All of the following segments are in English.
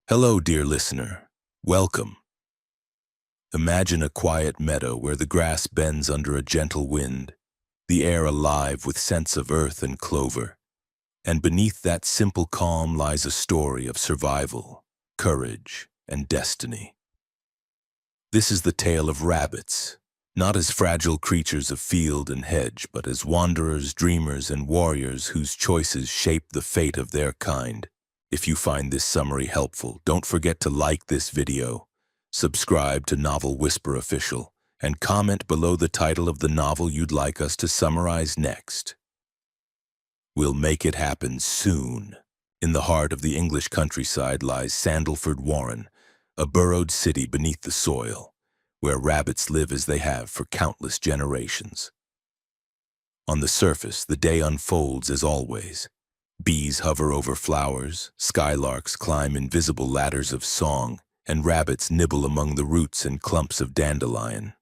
Hello, dear listener. Welcome. Imagine a quiet meadow where the grass bends under a gentle wind, the air alive with scents of earth and clover, and beneath that simple calm lies a story of survival, courage, and destiny. This is the tale of rabbits, not as fragile creatures of field and hedge, but as wanderers, dreamers, and warriors whose choices shape the fate of their kind. If you find this summary helpful, don't forget to like this video, subscribe to Novel Whisper Official, and comment below the title of the novel you'd like us to summarize next. We'll make it happen soon. In the heart of the English countryside lies Sandalford Warren, a burrowed city beneath the soil, where rabbits live as they have for countless generations. On the surface, the day unfolds as always. Bees hover over flowers, skylarks climb invisible ladders of song, and rabbits nibble among the roots and clumps of dandelion.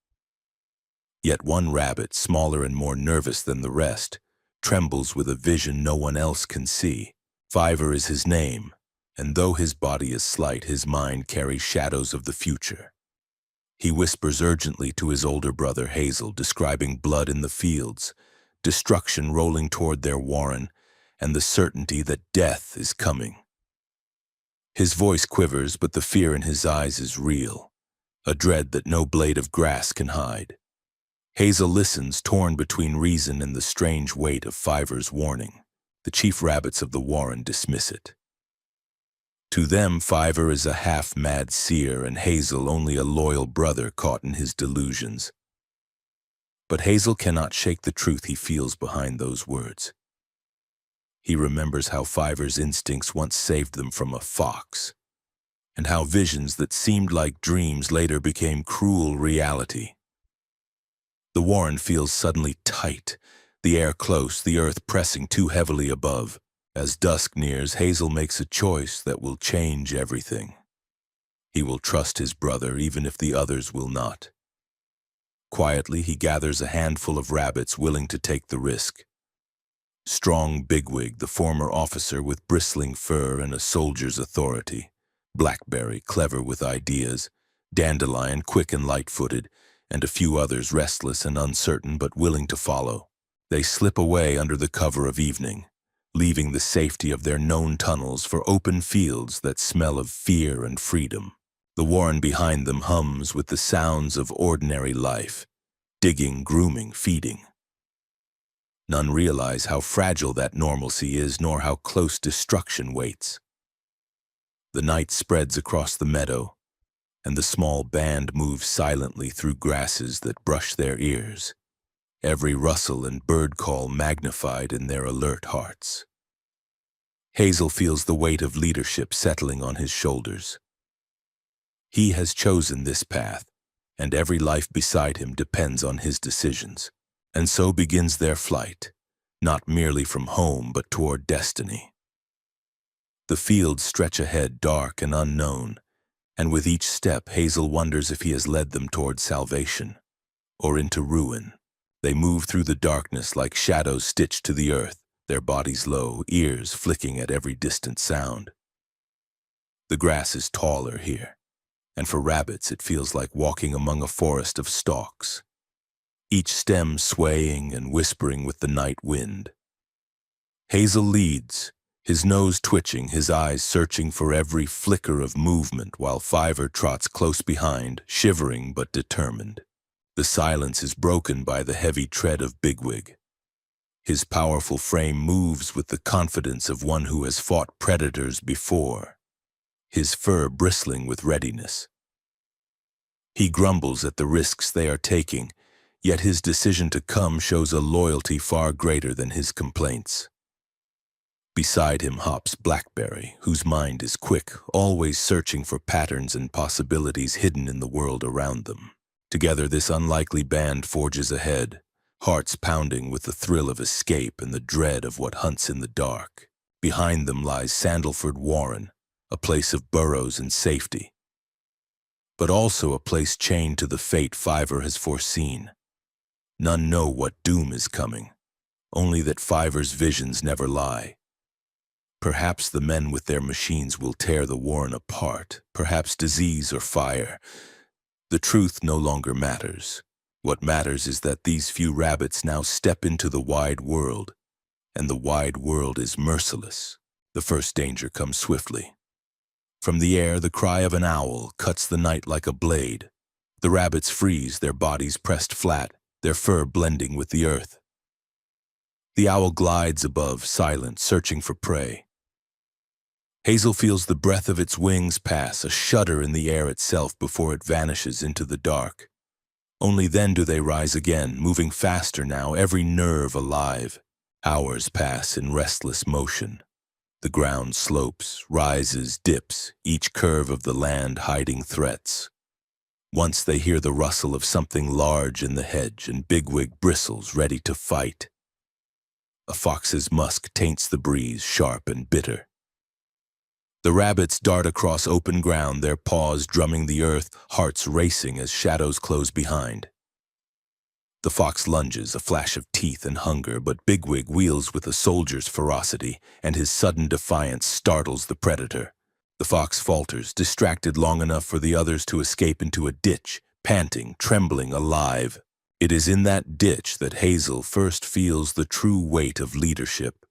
Yet one rabbit, smaller and more nervous than the rest, trembles with a vision no one else can see. Fiver is his name, and though his body is slight, his mind carries shadows of the future. He whispers urgently to his older brother Hazel, describing blood in the fields, destruction rolling toward their warren, and the certainty that death is coming. His voice quivers, but the fear in his eyes is real, a dread that no blade of grass can hide. Hazel listens, torn between reason and the strange weight of Fiver's warning. The chief rabbits of the warren dismiss it. To them, Fiver is a half-mad seer and Hazel only a loyal brother caught in his delusions. But Hazel cannot shake the truth he feels behind those words. He remembers how Fiver's instincts once saved them from a fox, and how visions that seemed like dreams later became cruel reality. The warren feels suddenly tight, the air close, the earth pressing too heavily above. As dusk nears, Hazel makes a choice that will change everything. He will trust his brother even if the others will not. Quietly, he gathers a handful of rabbits willing to take the risk. Strong Bigwig, the former officer with bristling fur and a soldier's authority. Blackberry, clever with ideas. Dandelion, quick and light-footed, and a few others restless and uncertain but willing to follow. They slip away under the cover of evening, leaving the safety of their known tunnels for open fields that smell of fear and freedom. The warren behind them hums with the sounds of ordinary life, digging, grooming, feeding. None realize how fragile that normalcy is, nor how close destruction waits. The night spreads across the meadow, and the small band moves silently through grasses that brush their ears, every rustle and bird call magnified in their alert hearts. Hazel feels the weight of leadership settling on his shoulders. He has chosen this path, and every life beside him depends on his decisions. And so begins their flight, not merely from home but toward destiny. The fields stretch ahead dark and unknown, and with each step Hazel wonders if he has led them toward salvation or into ruin. They move through the darkness like shadows stitched to the earth, their bodies low, ears flicking at every distant sound. The grass is taller here, and for rabbits it feels like walking among a forest of stalks, each stem swaying and whispering with the night wind. Hazel leads, his nose twitching, his eyes searching for every flicker of movement, while Fiver trots close behind, shivering but determined. The silence is broken by the heavy tread of Bigwig. His powerful frame moves with the confidence of one who has fought predators before, his fur bristling with readiness. He grumbles at the risks they are taking, yet his decision to come shows a loyalty far greater than his complaints. Beside him hops Blackberry, whose mind is quick, always searching for patterns and possibilities hidden in the world around them. Together, this unlikely band forges ahead, hearts pounding with the thrill of escape and the dread of what hunts in the dark. Behind them lies Sandalford Warren, a place of burrows and safety, but also a place chained to the fate Fiver has foreseen. None know what doom is coming, only that Fiver's visions never lie. Perhaps the men with their machines will tear the warren apart, perhaps disease or fire. The truth no longer matters. What matters is that these few rabbits now step into the wide world, and the wide world is merciless. The first danger comes swiftly. From the air, the cry of an owl cuts the night like a blade. The rabbits freeze, their bodies pressed flat, their fur blending with the earth. The owl glides above, silent, searching for prey. Hazel feels the breath of its wings pass, a shudder in the air itself before it vanishes into the dark. Only then do they rise again, moving faster now, every nerve alive. Hours pass in restless motion. The ground slopes, rises, dips, each curve of the land hiding threats. Once they hear the rustle of something large in the hedge, and Bigwig bristles, ready to fight. A fox's musk taints the breeze, sharp and bitter. The rabbits dart across open ground, their paws drumming the earth, hearts racing as shadows close behind. The fox lunges, a flash of teeth and hunger, but Bigwig wheels with a soldier's ferocity, and his sudden defiance startles the predator. The fox falters, distracted long enough for the others to escape into a ditch, panting, trembling, alive. It is in that ditch that Hazel first feels the true weight of leadership.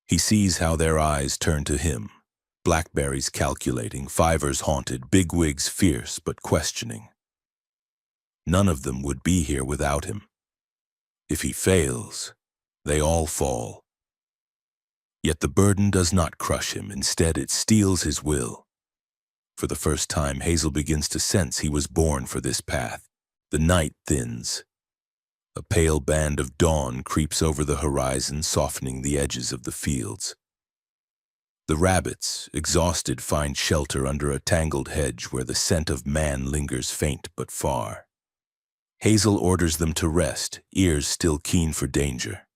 He sees how their eyes turn to him. Blackberries calculating, Fivers haunted, Bigwigs fierce but questioning. None of them would be here without him. If he fails, they all fall. Yet the burden does not crush him, instead it steals his will. For the first time, Hazel begins to sense he was born for this path. The night thins. A pale band of dawn creeps over the horizon, softening the edges of the fields. The rabbits, exhausted, find shelter under a tangled hedge where the scent of man lingers faint but far. Hazel orders them to rest, ears still keen for danger.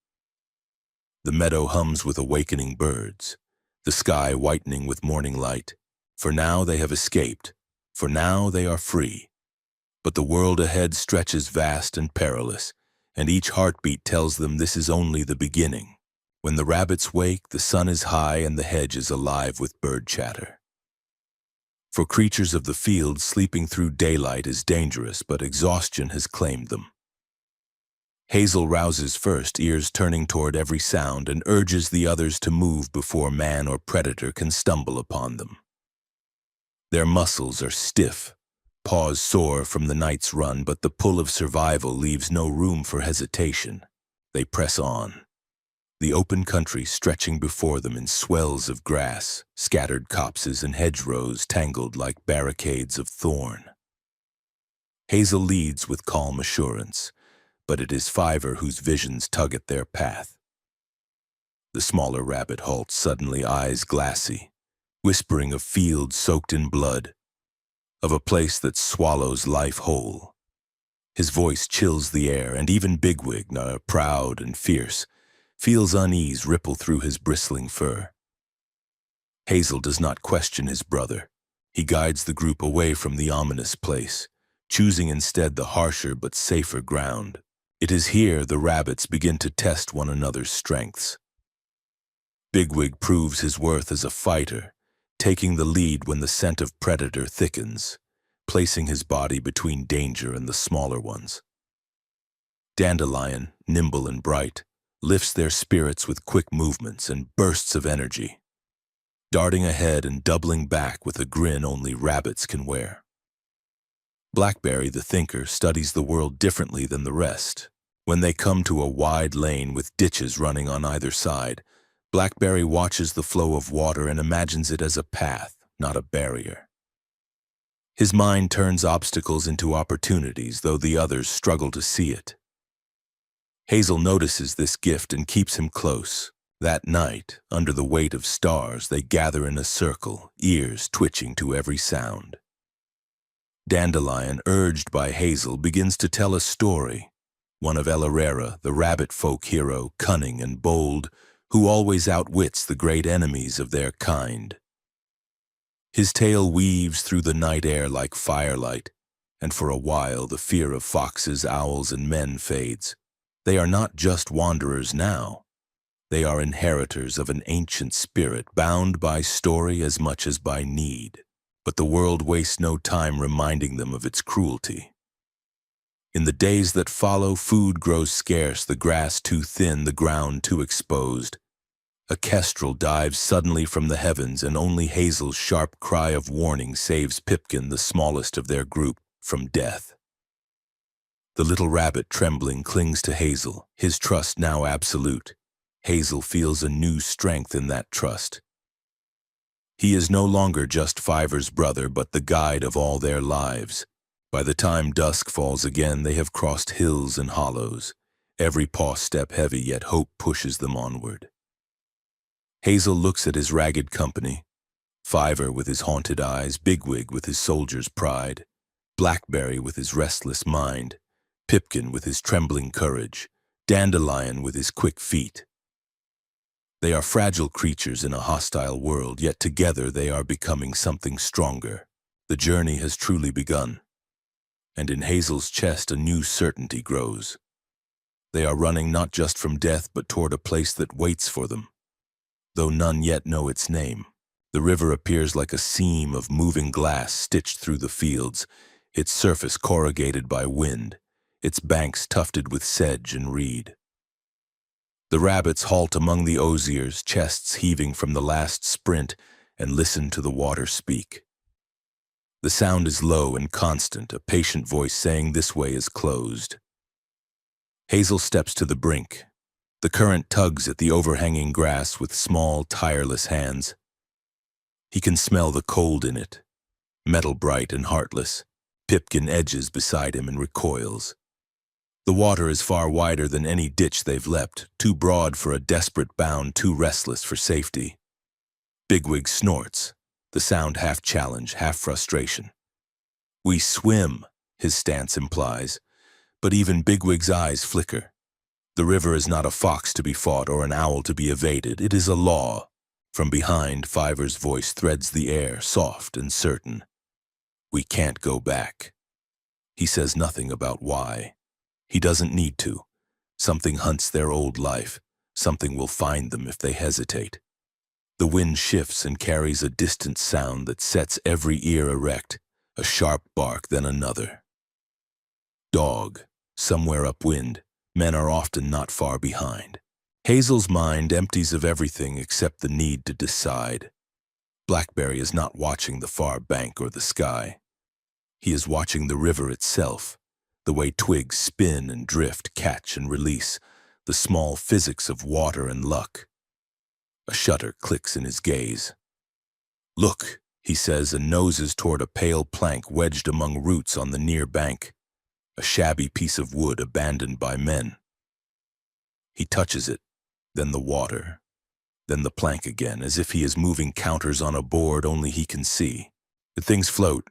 The meadow hums with awakening birds, the sky whitening with morning light. For now they have escaped, for now they are free. But the world ahead stretches vast and perilous, and each heartbeat tells them this is only the beginning. When the rabbits wake, the sun is high and the hedge is alive with bird chatter. For creatures of the field, sleeping through daylight is dangerous, but exhaustion has claimed them. Hazel rouses first, ears turning toward every sound, and urges the others to move before man or predator can stumble upon them. Their muscles are stiff, paws sore from the night's run, but the pull of survival leaves no room for hesitation. They press on. The open country stretching before them in swells of grass, scattered copses and hedgerows tangled like barricades of thorn. Hazel leads with calm assurance, but it is Fiver whose visions tug at their path. The smaller rabbit halts suddenly, eyes glassy, whispering of fields soaked in blood, of a place that swallows life whole. His voice chills the air, and even Bigwig, proud and fierce, feels unease ripple through his bristling fur. Hazel does not question his brother. He guides the group away from the ominous place, choosing instead the harsher but safer ground. It is here the rabbits begin to test one another's strengths. Bigwig proves his worth as a fighter, taking the lead when the scent of predator thickens, placing his body between danger and the smaller ones. Dandelion, nimble and bright, lifts their spirits with quick movements and bursts of energy, darting ahead and doubling back with a grin only rabbits can wear. Blackberry, the thinker, studies the world differently than the rest. When they come to a wide lane with ditches running on either side, Blackberry watches the flow of water and imagines it as a path, not a barrier. His mind turns obstacles into opportunities, though the others struggle to see it. Hazel notices this gift and keeps him close. That night, under the weight of stars, they gather in a circle, ears twitching to every sound. Dandelion, urged by Hazel, begins to tell a story, one of El Herrera, the rabbit folk hero, cunning and bold, who always outwits the great enemies of their kind. His tale weaves through the night air like firelight, and for a while the fear of foxes, owls, and men fades. They are not just wanderers now. They are inheritors of an ancient spirit, bound by story as much as by need. But the world wastes no time reminding them of its cruelty. In the days that follow, food grows scarce, the grass too thin, the ground too exposed. A kestrel dives suddenly from the heavens, and only Hazel's sharp cry of warning saves Pipkin, the smallest of their group, from death. The little rabbit, trembling, clings to Hazel, his trust now absolute. Hazel feels a new strength in that trust. He is no longer just Fiver's brother, but the guide of all their lives. By the time dusk falls again, they have crossed hills and hollows, every paw step heavy, yet hope pushes them onward. Hazel looks at his ragged company, Fiver with his haunted eyes, Bigwig with his soldier's pride, Blackberry with his restless mind, Pipkin with his trembling courage, Dandelion with his quick feet. They are fragile creatures in a hostile world, yet together they are becoming something stronger. The journey has truly begun, and in Hazel's chest a new certainty grows. They are running not just from death, but toward a place that waits for them, though none yet know its name. The river appears like a seam of moving glass stitched through the fields, its surface corrugated by wind, its banks tufted with sedge and reed. The rabbits halt among the osiers, chests heaving from the last sprint, and listen to the water speak. The sound is low and constant, a patient voice saying this way is closed. Hazel steps to the brink. The current tugs at the overhanging grass with small, tireless hands. He can smell the cold in it, metal bright and heartless. Pipkin edges beside him and recoils. The water is far wider than any ditch they've leapt, too broad for a desperate bound, too restless for safety. Bigwig snorts, the sound half challenge, half frustration. "We swim," his stance implies, but even Bigwig's eyes flicker. The river is not a fox to be fought or an owl to be evaded. It is a law. From behind, Fiver's voice threads the air, soft and certain. "We can't go back." He says nothing about why. He doesn't need to. Something hunts their old life. Something will find them if they hesitate. The wind shifts and carries a distant sound that sets every ear erect, a sharp bark, then another. Dog, somewhere upwind. Men are often not far behind. Hazel's mind empties of everything except the need to decide. Blackberry is not watching the far bank or the sky. He is watching the river itself, the way twigs spin and drift, catch and release, the small physics of water and luck. A shudder clicks in his gaze. "Look," he says, and noses toward a pale plank wedged among roots on the near bank, a shabby piece of wood abandoned by men. He touches it, then the water, then the plank again, as if he is moving counters on a board only he can see. The things float.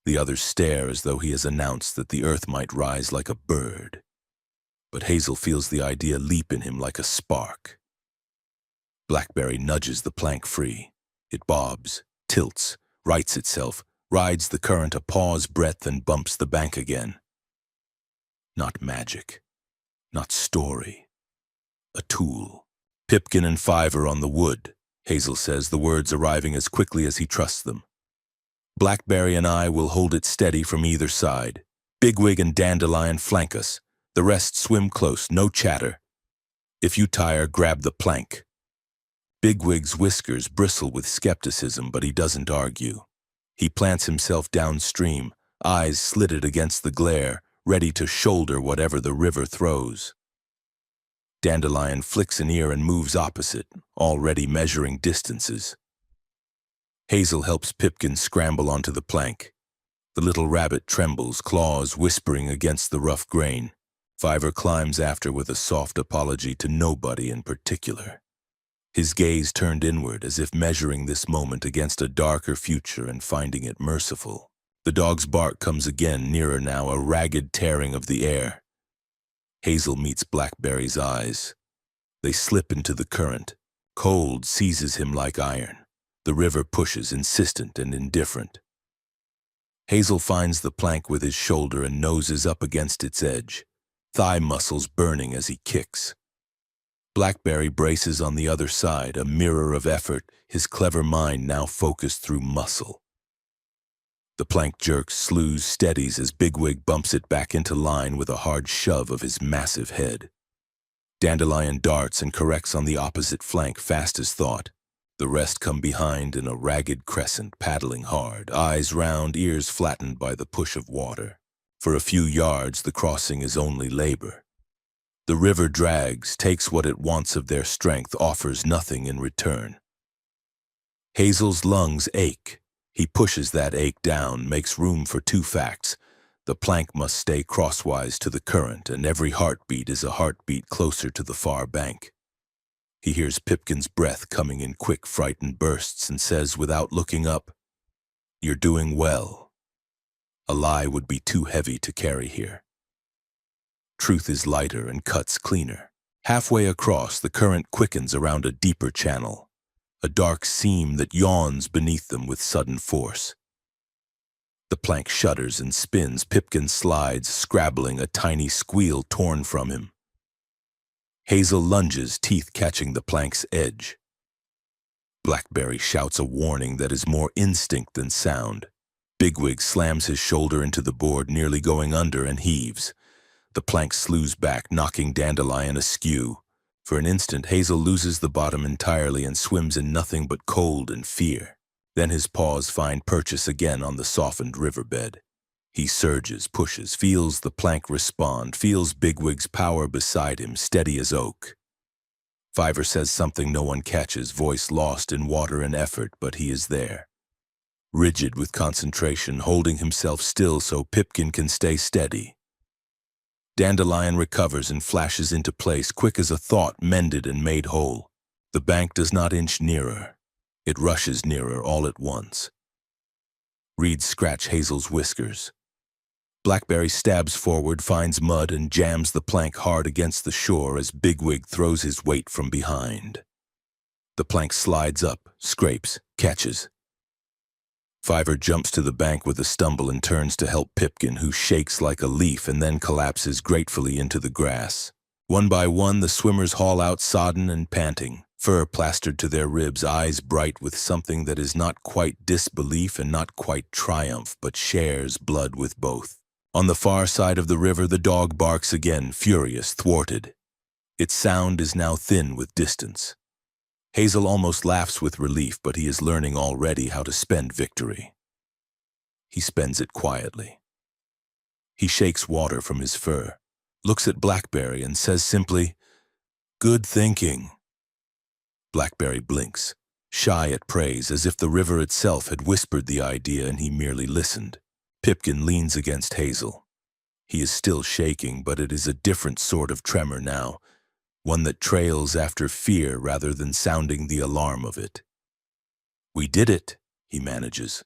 The others stare as though he has announced that the earth might rise like a bird. But Hazel feels the idea leap in him like a spark. Blackberry nudges the plank free. It bobs, tilts, rights itself, rides the current a paw's breadth and bumps the bank again. Not magic, not story. A tool. "Pipkin and Fiver on the wood," Hazel says, the words arriving as quickly as he trusts them. "Blackberry and I will hold it steady from either side. Bigwig and Dandelion flank us. The rest swim close, no chatter. If you tire, grab the plank." Bigwig's whiskers bristle with skepticism, but he doesn't argue. He plants himself downstream, eyes slitted against the glare, ready to shoulder whatever the river throws. Dandelion flicks an ear and moves opposite, already measuring distances. Hazel helps Pipkin scramble onto the plank. The little rabbit trembles, claws whispering against the rough grain. Fiver climbs after with a soft apology to nobody in particular. His gaze turned inward, as if measuring this moment against a darker future and finding it merciful. The dog's bark comes again, nearer now, a ragged tearing of the air. Hazel meets Blackberry's eyes. They slip into the current. Cold seizes him like iron. The river pushes, insistent and indifferent. Hazel finds the plank with his shoulder and noses up against its edge, thigh muscles burning as he kicks. Blackberry braces on the other side, a mirror of effort, his clever mind now focused through muscle. The plank jerks, slews, steadies as Bigwig bumps it back into line with a hard shove of his massive head. Dandelion darts and corrects on the opposite flank fast as thought. The rest come behind in a ragged crescent, paddling hard, eyes round, ears flattened by the push of water. For a few yards, the crossing is only labor. The river drags, takes what it wants of their strength, offers nothing in return. Hazel's lungs ache. He pushes that ache down, makes room for two facts. The plank must stay crosswise to the current, and every heartbeat is a heartbeat closer to the far bank. He hears Pipkin's breath coming in quick, frightened bursts and says without looking up, "You're doing well." A lie would be too heavy to carry here. Truth is lighter and cuts cleaner. Halfway across, the current quickens around a deeper channel, a dark seam that yawns beneath them with sudden force. The plank shudders and spins. Pipkin slides, scrabbling, a tiny squeal torn from him. Hazel lunges, teeth catching the plank's edge. Blackberry shouts a warning that is more instinct than sound. Bigwig slams his shoulder into the board, nearly going under, and heaves. The plank slews back, knocking Dandelion askew. For an instant, Hazel loses the bottom entirely and swims in nothing but cold and fear. Then his paws find purchase again on the softened riverbed. He surges, pushes, feels the plank respond, feels Bigwig's power beside him, steady as oak. Fiver says something no one catches, voice lost in water and effort, but he is there. Rigid with concentration, holding himself still so Pipkin can stay steady. Dandelion recovers and flashes into place, quick as a thought, mended and made whole. The bank does not inch nearer. It rushes nearer all at once. Reeds scratch Hazel's whiskers. Blackberry stabs forward, finds mud, and jams the plank hard against the shore as Bigwig throws his weight from behind. The plank slides up, scrapes, catches. Fiver jumps to the bank with a stumble and turns to help Pipkin, who shakes like a leaf and then collapses gratefully into the grass. One by one, the swimmers haul out, sodden and panting, fur plastered to their ribs, eyes bright with something that is not quite disbelief and not quite triumph, but shares blood with both. On the far side of the river, the dog barks again, furious, thwarted. Its sound is now thin with distance. Hazel almost laughs with relief, but he is learning already how to spend victory. He spends it quietly. He shakes water from his fur, looks at Blackberry and says simply, "Good thinking." Blackberry blinks, shy at praise, as if the river itself had whispered the idea and he merely listened. Pipkin leans against Hazel. He is still shaking, but it is a different sort of tremor now, one that trails after fear rather than sounding the alarm of it. "We did it," he manages.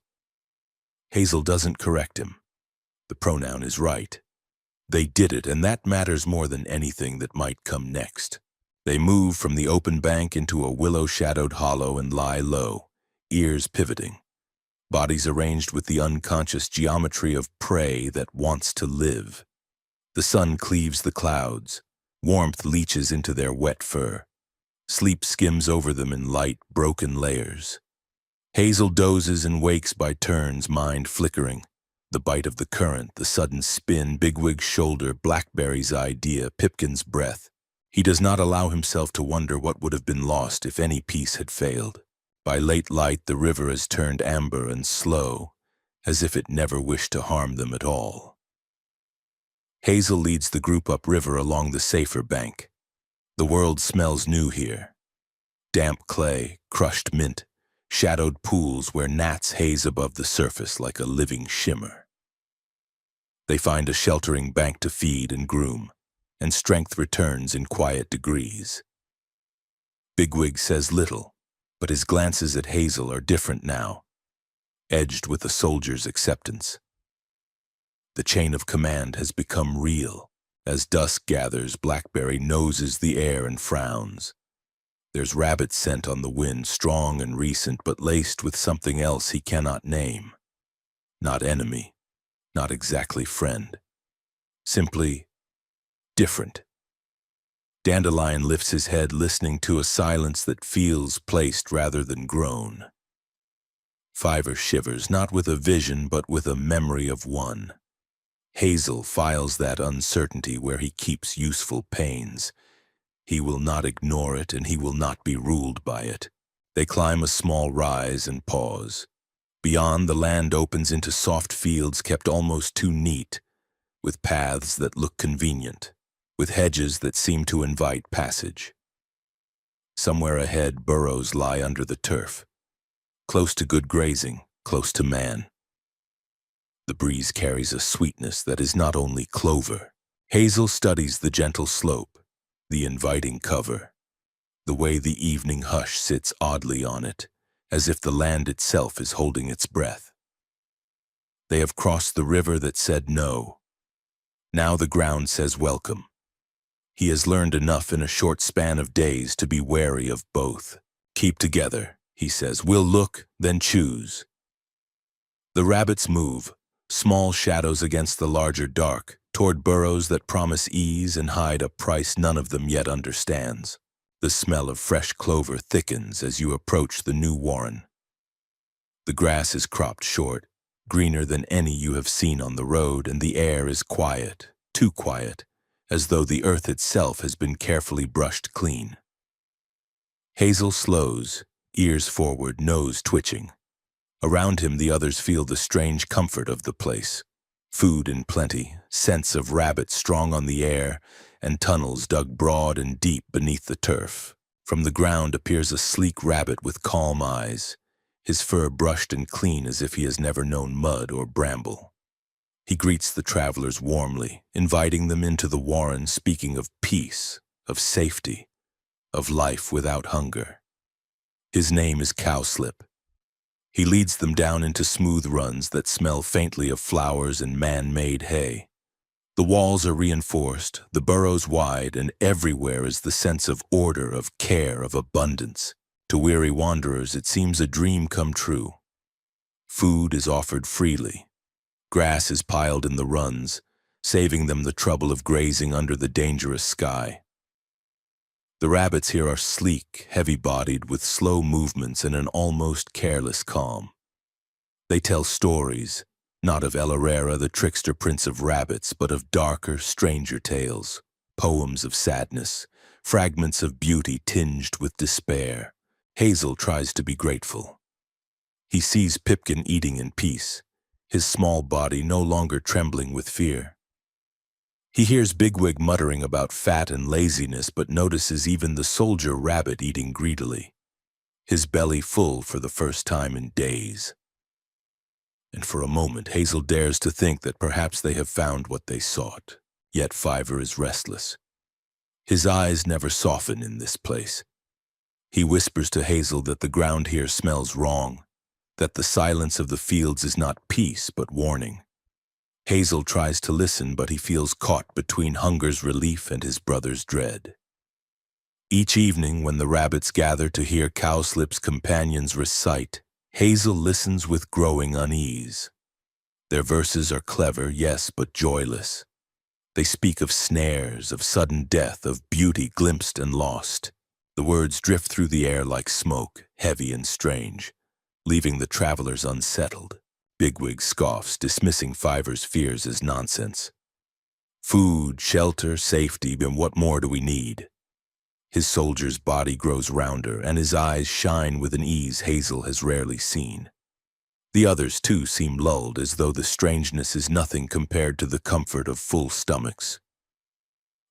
Hazel doesn't correct him. The pronoun is right. They did it, and that matters more than anything that might come next. They move from the open bank into a willow-shadowed hollow and lie low, ears pivoting, bodies arranged with the unconscious geometry of prey that wants to live. The sun cleaves the clouds. Warmth leaches into their wet fur. Sleep skims over them in light, broken layers. Hazel dozes and wakes by turns, mind flickering. The bite of the current, the sudden spin, Bigwig's shoulder, Blackberry's idea, Pipkin's breath. He does not allow himself to wonder what would have been lost if any piece had failed. By late light, the river has turned amber and slow, as if it never wished to harm them at all. Hazel leads the group upriver along the safer bank. The world smells new here. Damp clay, crushed mint, shadowed pools where gnats haze above the surface like a living shimmer. They find a sheltering bank to feed and groom, and strength returns in quiet degrees. Bigwig says little, but his glances at Hazel are different now, edged with a soldier's acceptance. The chain of command has become real. As dusk gathers, Blackberry noses the air and frowns. There's rabbit scent on the wind, strong and recent, but laced with something else he cannot name. Not enemy, not exactly friend. Simply different. Dandelion lifts his head, listening to a silence that feels placed rather than grown. Fiver shivers, not with a vision, but with a memory of one. Hazel files that uncertainty where he keeps useful pains. He will not ignore it, and he will not be ruled by it. They climb a small rise and pause. Beyond, the land opens into soft fields kept almost too neat, with paths that look convenient, with hedges that seem to invite passage. Somewhere ahead, burrows lie under the turf, close to good grazing, close to man. The breeze carries a sweetness that is not only clover. Hazel studies the gentle slope, the inviting cover, the way the evening hush sits oddly on it, as if the land itself is holding its breath. They have crossed the river that said no. Now the ground says welcome. He has learned enough in a short span of days to be wary of both. Keep together, he says. We'll look, then choose. The rabbits move, small shadows against the larger dark, toward burrows that promise ease and hide a price none of them yet understands. The smell of fresh clover thickens as you approach the new warren. The grass is cropped short, greener than any you have seen on the road, and the air is quiet, too quiet, as though the earth itself has been carefully brushed clean. Hazel slows, ears forward, nose twitching. Around him the others feel the strange comfort of the place. Food in plenty, scents of rabbit strong on the air, and tunnels dug broad and deep beneath the turf. From the ground appears a sleek rabbit with calm eyes, his fur brushed and clean as if he has never known mud or bramble. He greets the travelers warmly, inviting them into the warren, speaking of peace, of safety, of life without hunger. His name is Cowslip. He leads them down into smooth runs that smell faintly of flowers and man-made hay. The walls are reinforced, the burrows wide, and everywhere is the sense of order, of care, of abundance. To weary wanderers, it seems a dream come true. Food is offered freely. Grass is piled in the runs, saving them the trouble of grazing under the dangerous sky. The rabbits here are sleek, heavy-bodied, with slow movements and an almost careless calm. They tell stories, not of El Herrera, the trickster prince of rabbits, but of darker, stranger tales, poems of sadness, fragments of beauty tinged with despair. Hazel tries to be grateful. He sees Pipkin eating in peace, his small body no longer trembling with fear. He hears Bigwig muttering about fat and laziness, but notices even the soldier rabbit eating greedily, his belly full for the first time in days. And for a moment Hazel dares to think that perhaps they have found what they sought. Yet Fiver is restless. His eyes never soften in this place. He whispers to Hazel that the ground here smells wrong, that the silence of the fields is not peace but warning. Hazel tries to listen, but he feels caught between hunger's relief and his brother's dread. Each evening, when the rabbits gather to hear Cowslip's companions recite, Hazel listens with growing unease. Their verses are clever, yes, but joyless. They speak of snares, of sudden death, of beauty glimpsed and lost. The words drift through the air like smoke, heavy and strange, leaving the travelers unsettled. Bigwig scoffs, dismissing Fiver's fears as nonsense. Food, shelter, safety, and what more do we need? His soldier's body grows rounder, and his eyes shine with an ease Hazel has rarely seen. The others, too, seem lulled, as though the strangeness is nothing compared to the comfort of full stomachs.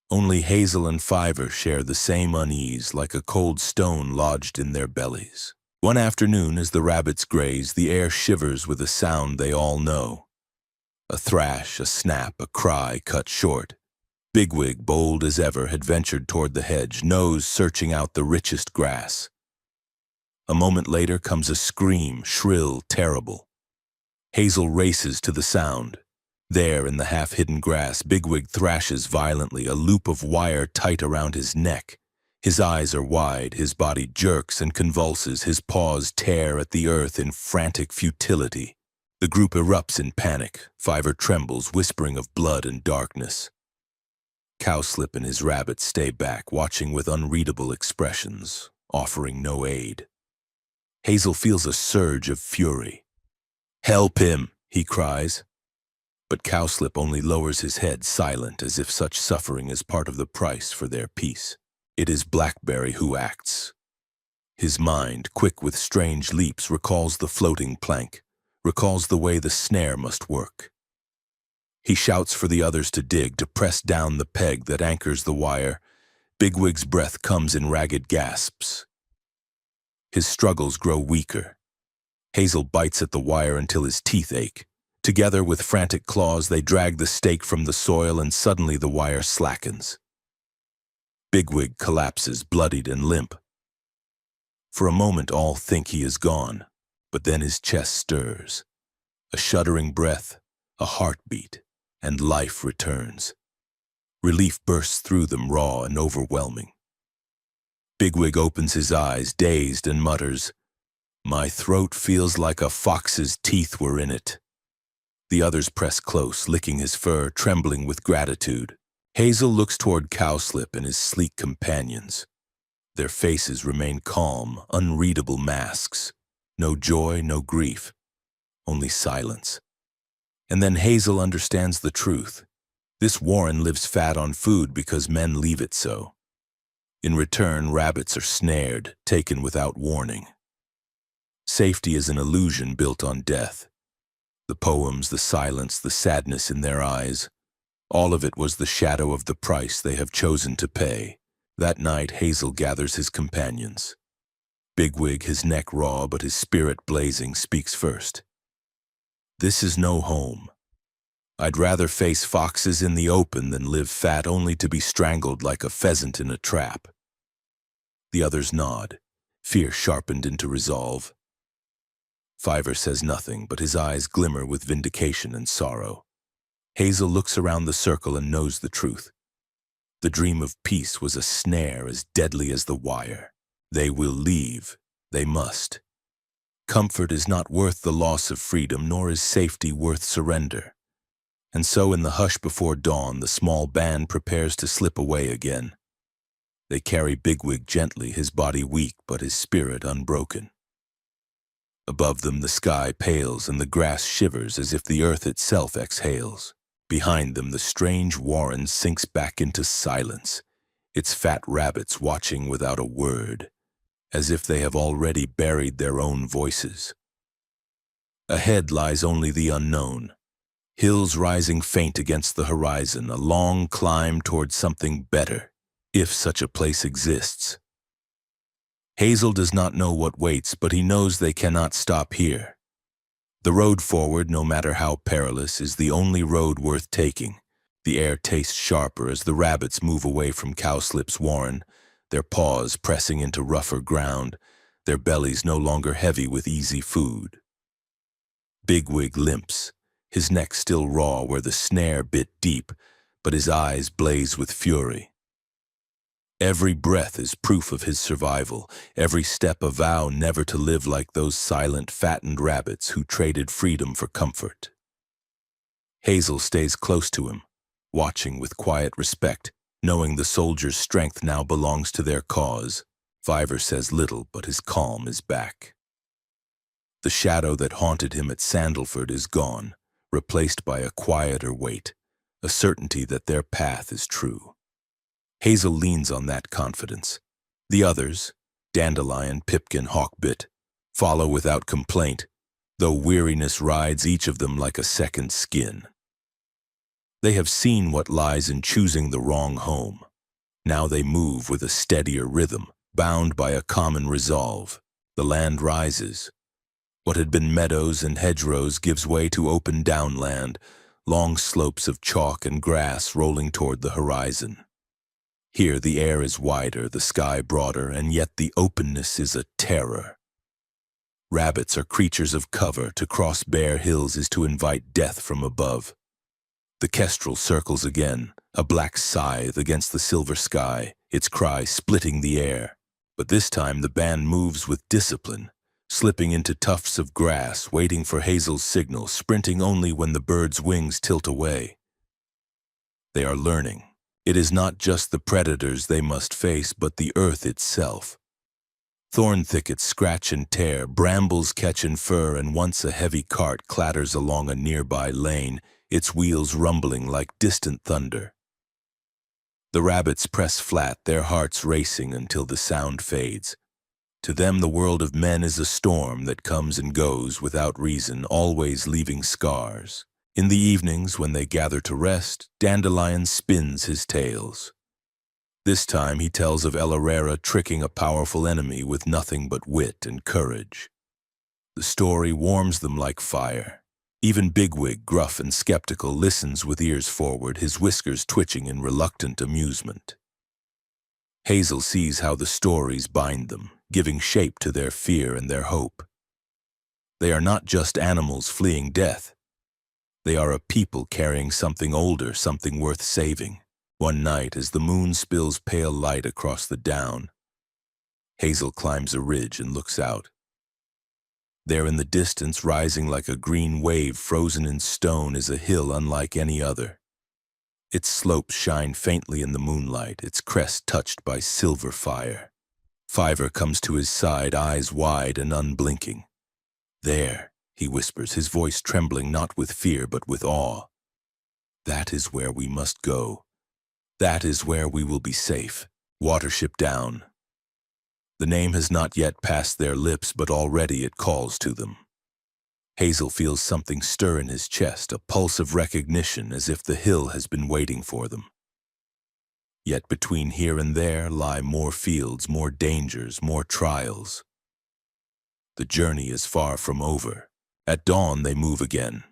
Only Hazel and Fiver share the same unease, like a cold stone lodged in their bellies. One afternoon, as the rabbits graze, the air shivers with a sound they all know. A thrash, a snap, a cry cut short. Bigwig, bold as ever, had ventured toward the hedge, nose searching out the richest grass. A moment later comes a scream, shrill, terrible. Hazel races to the sound. There, in the half-hidden grass, Bigwig thrashes violently, a loop of wire tight around his neck. His eyes are wide, his body jerks and convulses, his paws tear at the earth in frantic futility. The group erupts in panic. Fiver trembles, whispering of blood and darkness. Cowslip and his rabbits stay back, watching with unreadable expressions, offering no aid. Hazel feels a surge of fury. "Help him!" he cries. But Cowslip only lowers his head, silent, as if such suffering is part of the price for their peace. It is Blackberry who acts. His mind, quick with strange leaps, recalls the floating plank, recalls the way the snare must work. He shouts for the others to dig, to press down the peg that anchors the wire. Bigwig's breath comes in ragged gasps. His struggles grow weaker. Hazel bites at the wire until his teeth ache. Together with frantic claws, they drag the stake from the soil, and suddenly the wire slackens. Bigwig collapses, bloodied and limp. For a moment all think he is gone, but then his chest stirs. A shuddering breath, a heartbeat, and life returns. Relief bursts through them, raw and overwhelming. Bigwig opens his eyes, dazed, and mutters, "My throat feels like a fox's teeth were in it." The others press close, licking his fur, trembling with gratitude. Hazel looks toward Cowslip and his sleek companions. Their faces remain calm, unreadable masks. No joy, no grief, only silence. And then Hazel understands the truth. This warren lives fat on food because men leave it so. In return, rabbits are snared, taken without warning. Safety is an illusion built on death. The poems, the silence, the sadness in their eyes, all of it was the shadow of the price they have chosen to pay. That night, Hazel gathers his companions. Bigwig, his neck raw but his spirit blazing, speaks first. "This is no home. I'd rather face foxes in the open than live fat only to be strangled like a pheasant in a trap." The others nod, fear sharpened into resolve. Fiver says nothing, but his eyes glimmer with vindication and sorrow. Hazel looks around the circle and knows the truth. The dream of peace was a snare as deadly as the wire. They will leave. They must. Comfort is not worth the loss of freedom, nor is safety worth surrender. And so in the hush before dawn, the small band prepares to slip away again. They carry Bigwig gently, his body weak but his spirit unbroken. Above them the sky pales and the grass shivers as if the earth itself exhales. Behind them the strange warren sinks back into silence, its fat rabbits watching without a word, as if they have already buried their own voices. Ahead lies only the unknown, hills rising faint against the horizon, a long climb toward something better, if such a place exists. Hazel does not know what waits, but he knows they cannot stop here. The road forward, no matter how perilous, is the only road worth taking. The air tastes sharper as the rabbits move away from Cowslip's warren, their paws pressing into rougher ground, their bellies no longer heavy with easy food. Bigwig limps, his neck still raw where the snare bit deep, but his eyes blaze with fury. Every breath is proof of his survival, every step a vow never to live like those silent, fattened rabbits who traded freedom for comfort. Hazel stays close to him, watching with quiet respect, knowing the soldiers' strength now belongs to their cause. Fiver says little, but his calm is back. The shadow that haunted him at Sandalford is gone, replaced by a quieter weight, a certainty that their path is true. Hazel leans on that confidence. The others, Dandelion, Pipkin, Hawkbit, follow without complaint, though weariness rides each of them like a second skin. They have seen what lies in choosing the wrong home. Now they move with a steadier rhythm, bound by a common resolve. The land rises. What had been meadows and hedgerows gives way to open downland, long slopes of chalk and grass rolling toward the horizon. Here the air is wider, the sky broader, and yet the openness is a terror. Rabbits are creatures of cover. To cross bare hills is to invite death from above. The kestrel circles again, a black scythe against the silver sky, its cry splitting the air. But this time the band moves with discipline, slipping into tufts of grass, waiting for Hazel's signal, sprinting only when the bird's wings tilt away. They are learning. It is not just the predators they must face, but the earth itself. Thorn thickets scratch and tear, brambles catch and fur, and once a heavy cart clatters along a nearby lane, its wheels rumbling like distant thunder. The rabbits press flat, their hearts racing until the sound fades. To them, the world of men is a storm that comes and goes without reason, always leaving scars. In the evenings, when they gather to rest, Dandelion spins his tales. This time he tells of El Herrera tricking a powerful enemy with nothing but wit and courage. The story warms them like fire. Even Bigwig, gruff and skeptical, listens with ears forward, his whiskers twitching in reluctant amusement. Hazel sees how the stories bind them, giving shape to their fear and their hope. They are not just animals fleeing death. They are a people carrying something older, something worth saving. One night, as the moon spills pale light across the down, Hazel climbs a ridge and looks out. There in the distance, rising like a green wave frozen in stone, is a hill unlike any other. Its slopes shine faintly in the moonlight, its crest touched by silver fire. Fiver comes to his side, eyes wide and unblinking. "There," he whispers, his voice trembling not with fear but with awe. "That is where we must go. That is where we will be safe. Watership Down." The name has not yet passed their lips, but already it calls to them. Hazel feels something stir in his chest, a pulse of recognition, as if the hill has been waiting for them. Yet between here and there lie more fields, more dangers, more trials. The journey is far from over. At dawn they move again.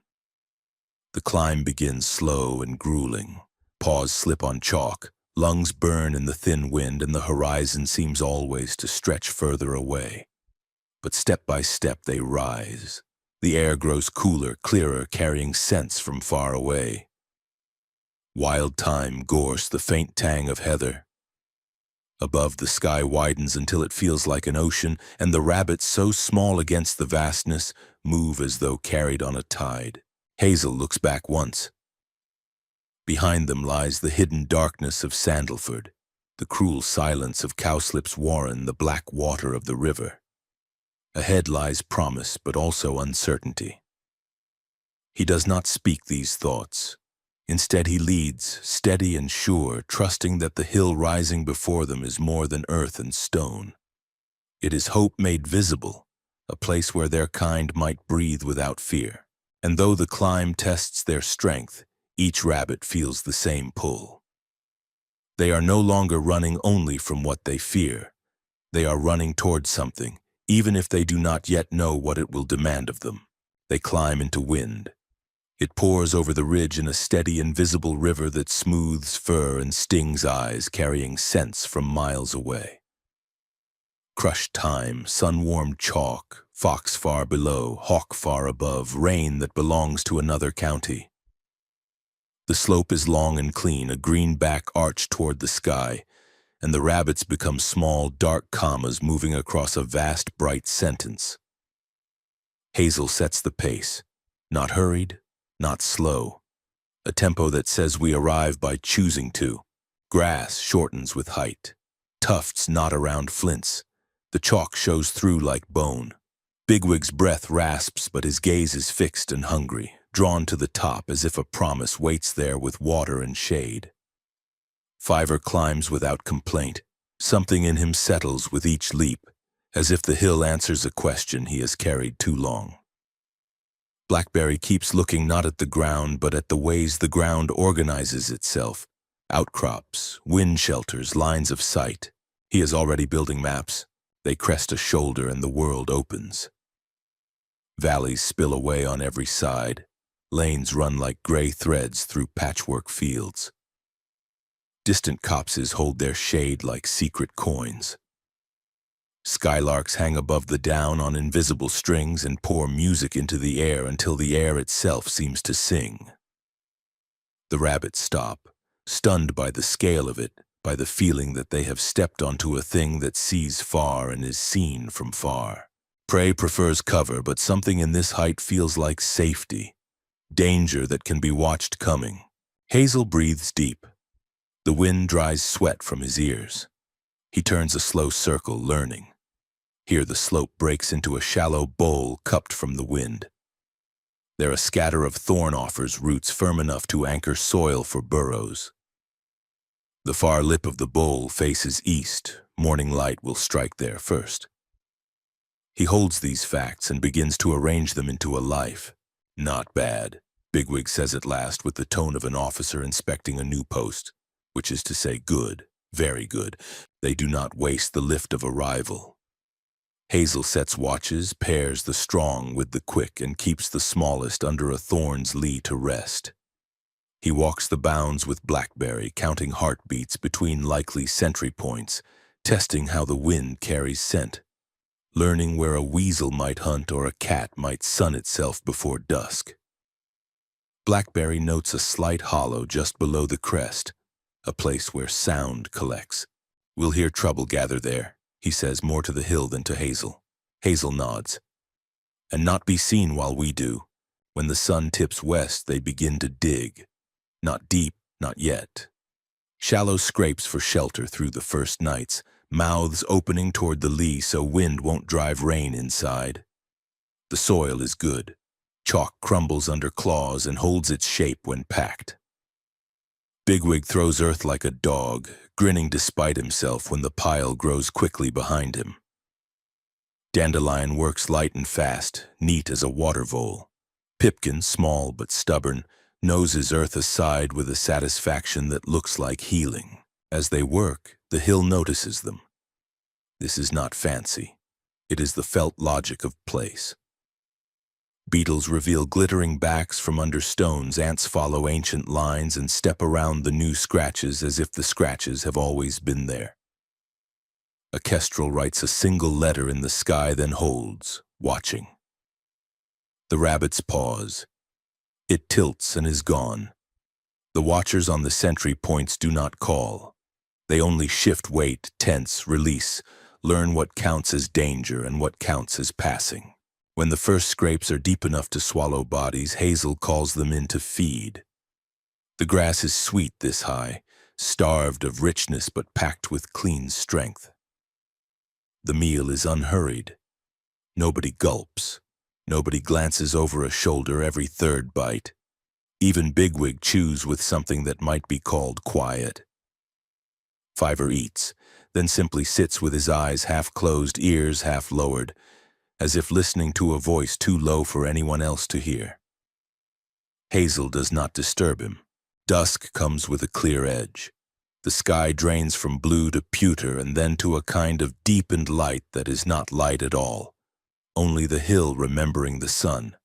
The climb begins slow and grueling. Paws slip on chalk, lungs burn in the thin wind, and the horizon seems always to stretch further away. But step by step they rise. The air grows cooler, clearer, carrying scents from far away. Wild thyme, gorse, the faint tang of heather. Above, the sky widens until it feels like an ocean, and the rabbits, so small against the vastness, move as though carried on a tide. Hazel looks back once. Behind them lies the hidden darkness of Sandalford, the cruel silence of Cowslip's warren, the black water of the river. Ahead lies promise, but also uncertainty. He does not speak these thoughts. Instead he leads, steady and sure, trusting that the hill rising before them is more than earth and stone. It is hope made visible, a place where their kind might breathe without fear. And though the climb tests their strength, each rabbit feels the same pull. They are no longer running only from what they fear. They are running towards something, even if they do not yet know what it will demand of them. They climb into wind. It pours over the ridge in a steady, invisible river that smooths fur and stings eyes, carrying scents from miles away. Crushed thyme, sun-warmed chalk, fox far below, hawk far above, rain that belongs to another county. The slope is long and clean, a green-back arch toward the sky, and the rabbits become small, dark commas moving across a vast, bright sentence. Hazel sets the pace, not hurried, not slow, a tempo that says we arrive by choosing to. Grass shortens with height, tufts knot around flints, the chalk shows through like bone. Bigwig's breath rasps, but his gaze is fixed and hungry, drawn to the top as if a promise waits there with water and shade. Fiver climbs without complaint. Something in him settles with each leap, as if the hill answers a question he has carried too long. Blackberry keeps looking not at the ground, but at the ways the ground organizes itself. Outcrops, wind shelters, lines of sight. He is already building maps. They crest a shoulder and the world opens. Valleys spill away on every side. Lanes run like gray threads through patchwork fields. Distant copses hold their shade like secret coins. Skylarks hang above the down on invisible strings and pour music into the air until the air itself seems to sing. The rabbits stop, stunned by the scale of it, by the feeling that they have stepped onto a thing that sees far and is seen from far. Prey prefers cover, but something in this height feels like safety, danger that can be watched coming. Hazel breathes deep. The wind dries sweat from his ears. He turns a slow circle, learning. Here the slope breaks into a shallow bowl cupped from the wind. There a scatter of thorn offers roots firm enough to anchor soil for burrows. The far lip of the bowl faces east. Morning light will strike there first. He holds these facts and begins to arrange them into a life. Not bad, Bigwig says at last with the tone of an officer inspecting a new post, which is to say good, very good. They do not waste the lift of a rival. Hazel sets watches, pairs the strong with the quick, and keeps the smallest under a thorn's lee to rest. He walks the bounds with Blackberry, counting heartbeats between likely sentry points, testing how the wind carries scent, learning where a weasel might hunt or a cat might sun itself before dusk. Blackberry notes a slight hollow just below the crest, a place where sound collects. We'll hear trouble gather there, he says, more to the hill than to Hazel. Hazel nods. And not be seen while we do. When the sun tips west, they begin to dig. Not deep, not yet. Shallow scrapes for shelter through the first nights, mouths opening toward the lee so wind won't drive rain inside. The soil is good. Chalk crumbles under claws and holds its shape when packed. Bigwig throws earth like a dog, grinning despite himself when the pile grows quickly behind him. Dandelion works light and fast, neat as a water vole. Pipkin, small but stubborn, noses earth aside with a satisfaction that looks like healing. As they work, the hill notices them. This is not fancy. It is the felt logic of place. Beetles reveal glittering backs from under stones, ants follow ancient lines and step around the new scratches as if the scratches have always been there. A kestrel writes a single letter in the sky, then holds, watching. The rabbits pause. It tilts and is gone. The watchers on the sentry points do not call. They only shift weight, tense, release, learn what counts as danger and what counts as passing. When the first scrapes are deep enough to swallow bodies, Hazel calls them in to feed. The grass is sweet this high, starved of richness but packed with clean strength. The meal is unhurried. Nobody gulps. Nobody glances over a shoulder every third bite. Even Bigwig chews with something that might be called quiet. Fiver eats, then simply sits with his eyes half closed, ears half lowered, as if listening to a voice too low for anyone else to hear. Hazel does not disturb him. Dusk comes with a clear edge. The sky drains from blue to pewter and then to a kind of deepened light that is not light at all. Only the hill remembering the sun.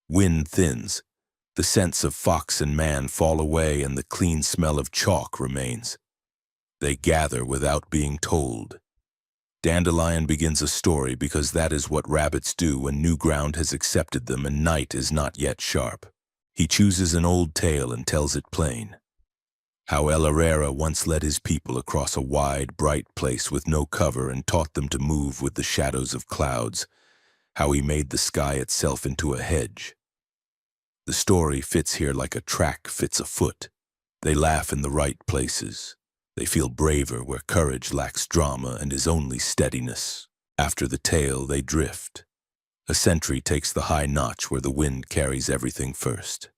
Wind thins. The scents of fox and man fall away and the clean smell of chalk remains. They gather without being told. Dandelion begins a story because that is what rabbits do when new ground has accepted them and night is not yet sharp. He chooses an old tale and tells it plain. How El Herrera once led his people across a wide, bright place with no cover and taught them to move with the shadows of clouds. How he made the sky itself into a hedge. The story fits here like a track fits a foot. They laugh in the right places. They feel braver where courage lacks drama and is only steadiness. After the tale, they drift. A sentry takes the high notch where the wind carries everything first.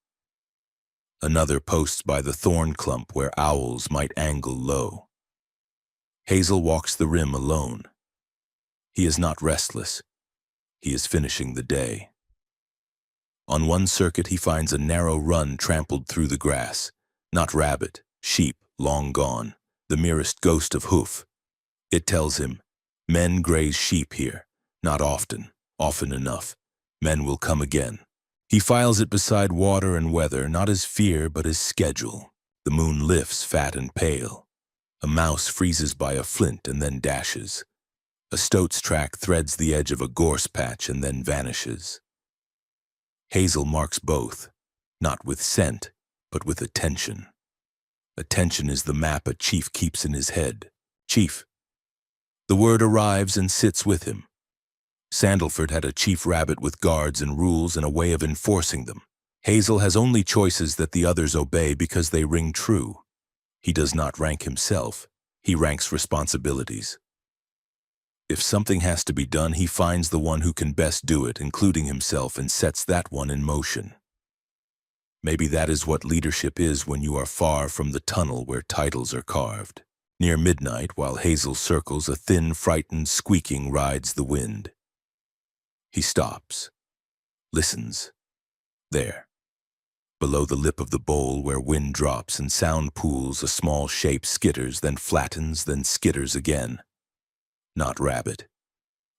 Another posts by the thorn clump where owls might angle low. Hazel walks the rim alone. He is not restless. He is finishing the day. On one circuit he finds a narrow run trampled through the grass. Not rabbit, sheep, long gone. The merest ghost of hoof. It tells him, men graze sheep here, not often, often enough. Men will come again. He files it beside water and weather, not as fear but as schedule. The moon lifts fat and pale. A mouse freezes by a flint and then dashes. A stoat's track threads the edge of a gorse patch and then vanishes. Hazel marks both, not with scent, but with attention. Attention is the map a chief keeps in his head. Chief. The word arrives and sits with him. Sandalford had a chief rabbit with guards and rules and a way of enforcing them. Hazel has only choices that the others obey because they ring true. He does not rank himself, he ranks responsibilities. If something has to be done, he finds the one who can best do it, including himself, and sets that one in motion. Maybe that is what leadership is when you are far from the tunnel where titles are carved. Near midnight, while Hazel circles, a thin, frightened squeaking rides the wind. He stops, listens. There, below the lip of the bowl where wind drops and sound pools, a small shape skitters, then flattens, then skitters again. Not rabbit.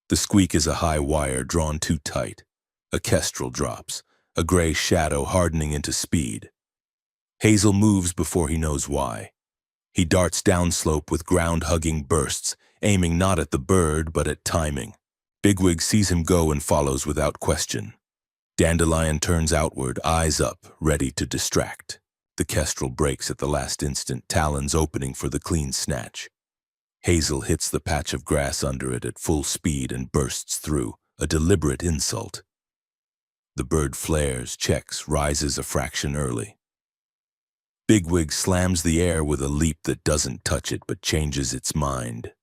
The squeak is a high wire drawn too tight. A kestrel drops, a gray shadow hardening into speed. Hazel moves before he knows why. He darts downslope with ground-hugging bursts, aiming not at the bird but at timing. Bigwig sees him go and follows without question. Dandelion turns outward, eyes up, ready to distract. The kestrel breaks at the last instant, talons opening for the clean snatch. Hazel hits the patch of grass under it at full speed and bursts through, a deliberate insult. The bird flares, checks, rises a fraction early. Bigwig slams the air with a leap that doesn't touch it but changes its mind.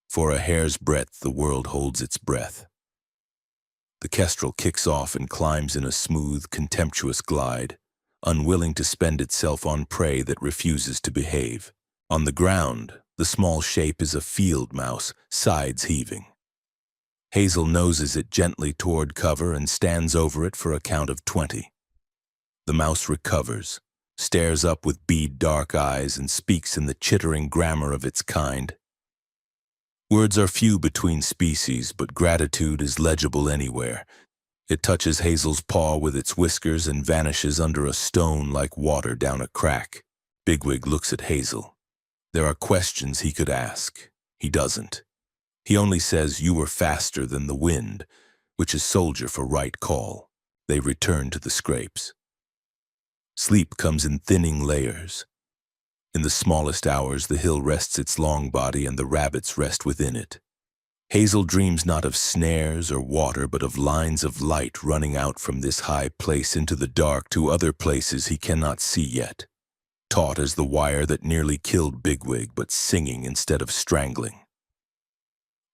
For a hair's breadth, the world holds its breath. The kestrel kicks off and climbs in a smooth, contemptuous glide, unwilling to spend itself on prey that refuses to behave. On the ground, the small shape is a field mouse, sides heaving. Hazel noses it gently toward cover and stands over it for a count of 20. The mouse recovers, stares up with bead dark eyes, and speaks in the chittering grammar of its kind. Words are few between species, but gratitude is legible anywhere. It touches Hazel's paw with its whiskers and vanishes under a stone like water down a crack. Bigwig looks at Hazel. There are questions he could ask. He doesn't. He only says, "You were faster than the wind," which is soldier for right call. They return to the scrapes. Sleep comes in thinning layers. In the smallest hours, the hill rests its long body and the rabbits rest within it. Hazel dreams not of snares or water, but of lines of light running out from this high place into the dark to other places he cannot see yet. Taut as the wire that nearly killed Bigwig, but singing instead of strangling.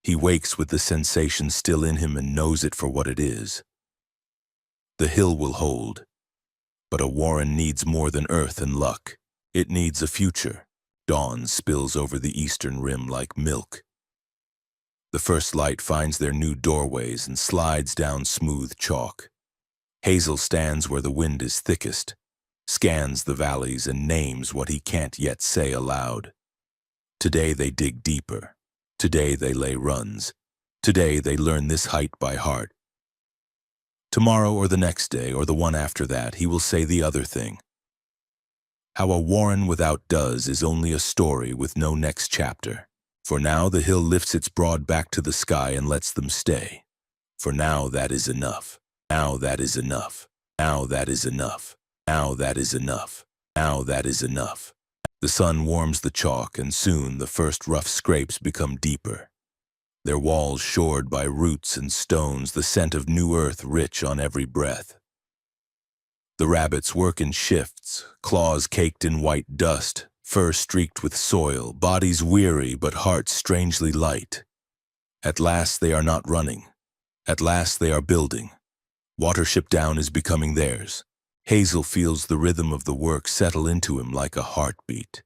He wakes with the sensation still in him and knows it for what it is. The hill will hold, but a warren needs more than earth and luck. It needs a future. Dawn spills over the eastern rim like milk. The first light finds their new doorways and slides down smooth chalk. Hazel stands where the wind is thickest, scans the valleys and names what he can't yet say aloud. Today they dig deeper. Today they lay runs. Today they learn this height by heart. Tomorrow or the next day or the one after that, he will say the other thing. How a warren without does is only a story with no next chapter. For now the hill lifts its broad back to the sky and lets them stay. For now that is enough. Now that is enough. Now that is enough. Now that is enough. Now that is enough. The sun warms the chalk, and soon the first rough scrapes become deeper. Their walls shored by roots and stones, the scent of new earth rich on every breath. The rabbits work in shifts, claws caked in white dust, fur streaked with soil, bodies weary but hearts strangely light. At last they are not running. At last they are building. Watership Down is becoming theirs. Hazel feels the rhythm of the work settle into him like a heartbeat.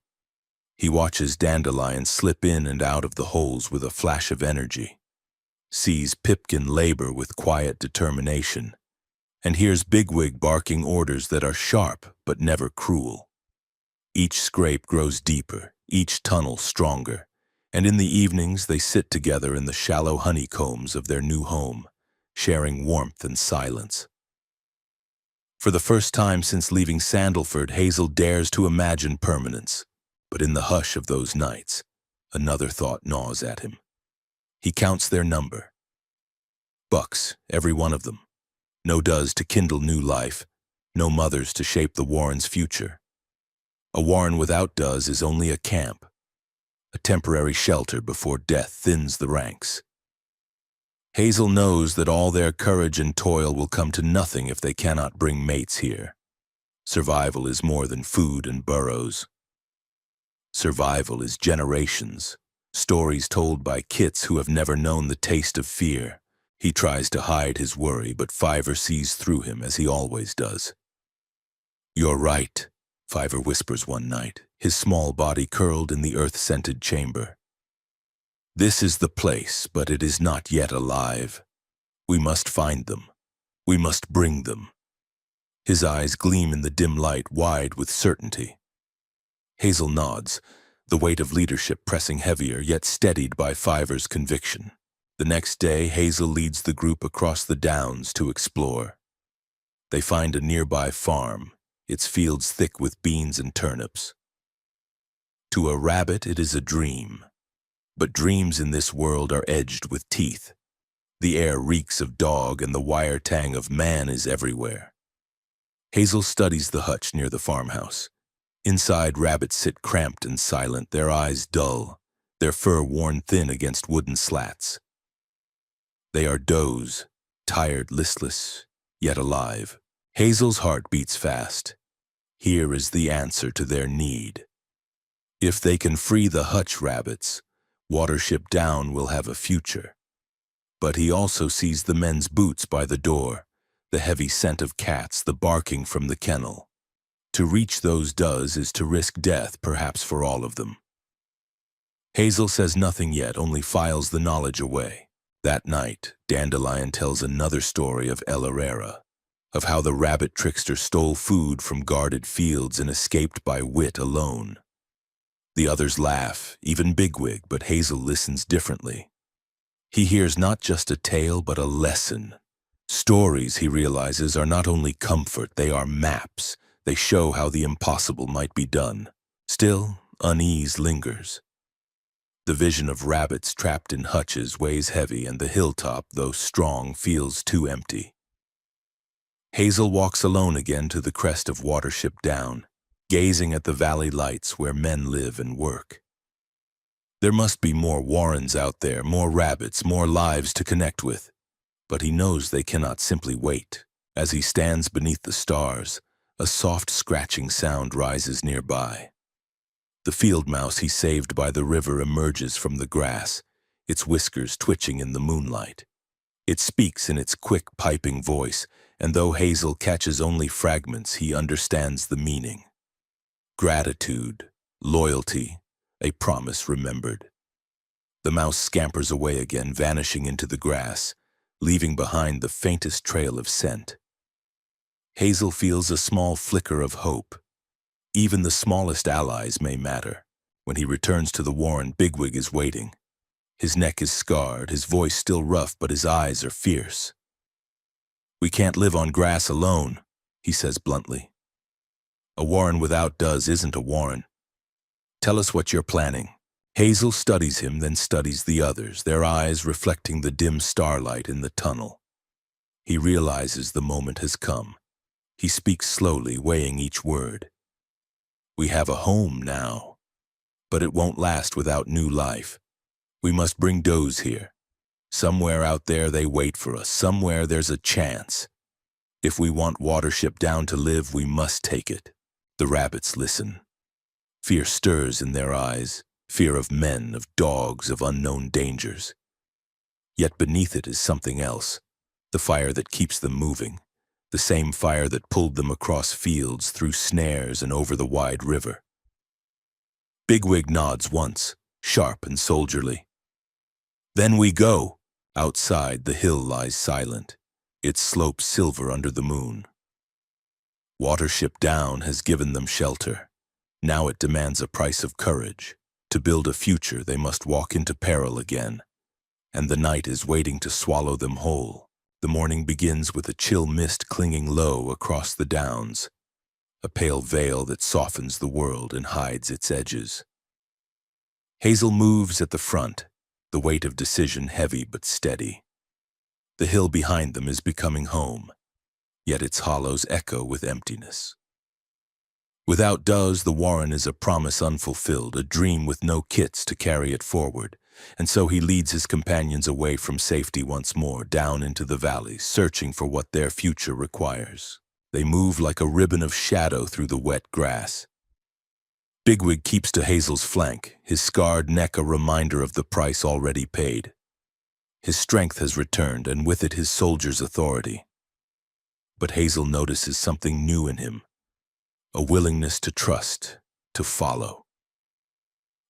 He watches Dandelion slip in and out of the holes with a flash of energy, sees Pipkin labor with quiet determination, and hears Bigwig barking orders that are sharp but never cruel. Each scrape grows deeper, each tunnel stronger, and in the evenings they sit together in the shallow honeycombs of their new home, sharing warmth and silence. For the first time since leaving Sandalford, Hazel dares to imagine permanence, but in the hush of those nights, another thought gnaws at him. He counts their number. Bucks, every one of them. No does to kindle new life, no mothers to shape the warren's future. A warren without does is only a camp, a temporary shelter before death thins the ranks. Hazel knows that all their courage and toil will come to nothing if they cannot bring mates here. Survival is more than food and burrows. Survival is generations, stories told by kits who have never known the taste of fear. He tries to hide his worry, but Fiver sees through him as he always does. "You're right," Fiver whispers one night, his small body curled in the earth-scented chamber. "This is the place, but it is not yet alive. We must find them. We must bring them." His eyes gleam in the dim light, wide with certainty. Hazel nods, the weight of leadership pressing heavier, yet steadied by Fiver's conviction. The next day, Hazel leads the group across the downs to explore. They find a nearby farm, its fields thick with beans and turnips. To a rabbit, it is a dream. But dreams in this world are edged with teeth. The air reeks of dog, and the wire tang of man is everywhere. Hazel studies the hutch near the farmhouse. Inside, rabbits sit cramped and silent, their eyes dull, their fur worn thin against wooden slats. They are does, tired, listless, yet alive. Hazel's heart beats fast. Here is the answer to their need. If they can free the hutch rabbits, Watership Down will have a future. But he also sees the men's boots by the door, the heavy scent of cats, the barking from the kennel. To reach those does is to risk death, perhaps for all of them. Hazel says nothing yet, only files the knowledge away. That night, Dandelion tells another story of El Herrera, of how the rabbit trickster stole food from guarded fields and escaped by wit alone. The others laugh, even Bigwig, but Hazel listens differently. He hears not just a tale, but a lesson. Stories, he realizes, are not only comfort, they are maps. They show how the impossible might be done. Still, unease lingers. The vision of rabbits trapped in hutches weighs heavy, and the hilltop, though strong, feels too empty. Hazel walks alone again to the crest of Watership Down, gazing at the valley lights where men live and work. There must be more warrens out there, more rabbits, more lives to connect with. But he knows they cannot simply wait. As he stands beneath the stars, a soft scratching sound rises nearby. The field mouse he saved by the river emerges from the grass, its whiskers twitching in the moonlight. It speaks in its quick, piping voice, and though Hazel catches only fragments, he understands the meaning. Gratitude, loyalty, a promise remembered. The mouse scampers away again, vanishing into the grass, leaving behind the faintest trail of scent. Hazel feels a small flicker of hope. Even the smallest allies may matter. When he returns to the warren, Bigwig is waiting. His neck is scarred, his voice still rough, but his eyes are fierce. "We can't live on grass alone," he says bluntly. "A warren without does isn't a warren. Tell us what you're planning." Hazel studies him, then studies the others, their eyes reflecting the dim starlight in the tunnel. He realizes the moment has come. He speaks slowly, weighing each word. "We have a home now, but it won't last without new life. We must bring does here. Somewhere out there they wait for us, somewhere there's a chance. If we want Watership Down to live, we must take it." The rabbits listen. Fear stirs in their eyes, fear of men, of dogs, of unknown dangers. Yet beneath it is something else, the fire that keeps them moving, the same fire that pulled them across fields, through snares, and over the wide river. Bigwig nods once, sharp and soldierly. "Then we go." Outside, the hill lies silent, its slopes silver under the moon. Watership Down has given them shelter. Now it demands a price of courage. To build a future, they must walk into peril again. And the night is waiting to swallow them whole. The morning begins with a chill mist clinging low across the downs, a pale veil that softens the world and hides its edges. Hazel moves at the front, the weight of decision heavy but steady. The hill behind them is becoming home, yet its hollows echo with emptiness. Without does, the warren is a promise unfulfilled, a dream with no kits to carry it forward. And so he leads his companions away from safety once more, down into the valley, searching for what their future requires. They move like a ribbon of shadow through the wet grass. Bigwig keeps to Hazel's flank, his scarred neck a reminder of the price already paid. His strength has returned, and with it his soldier's authority. But Hazel notices something new in him, a willingness to trust, to follow.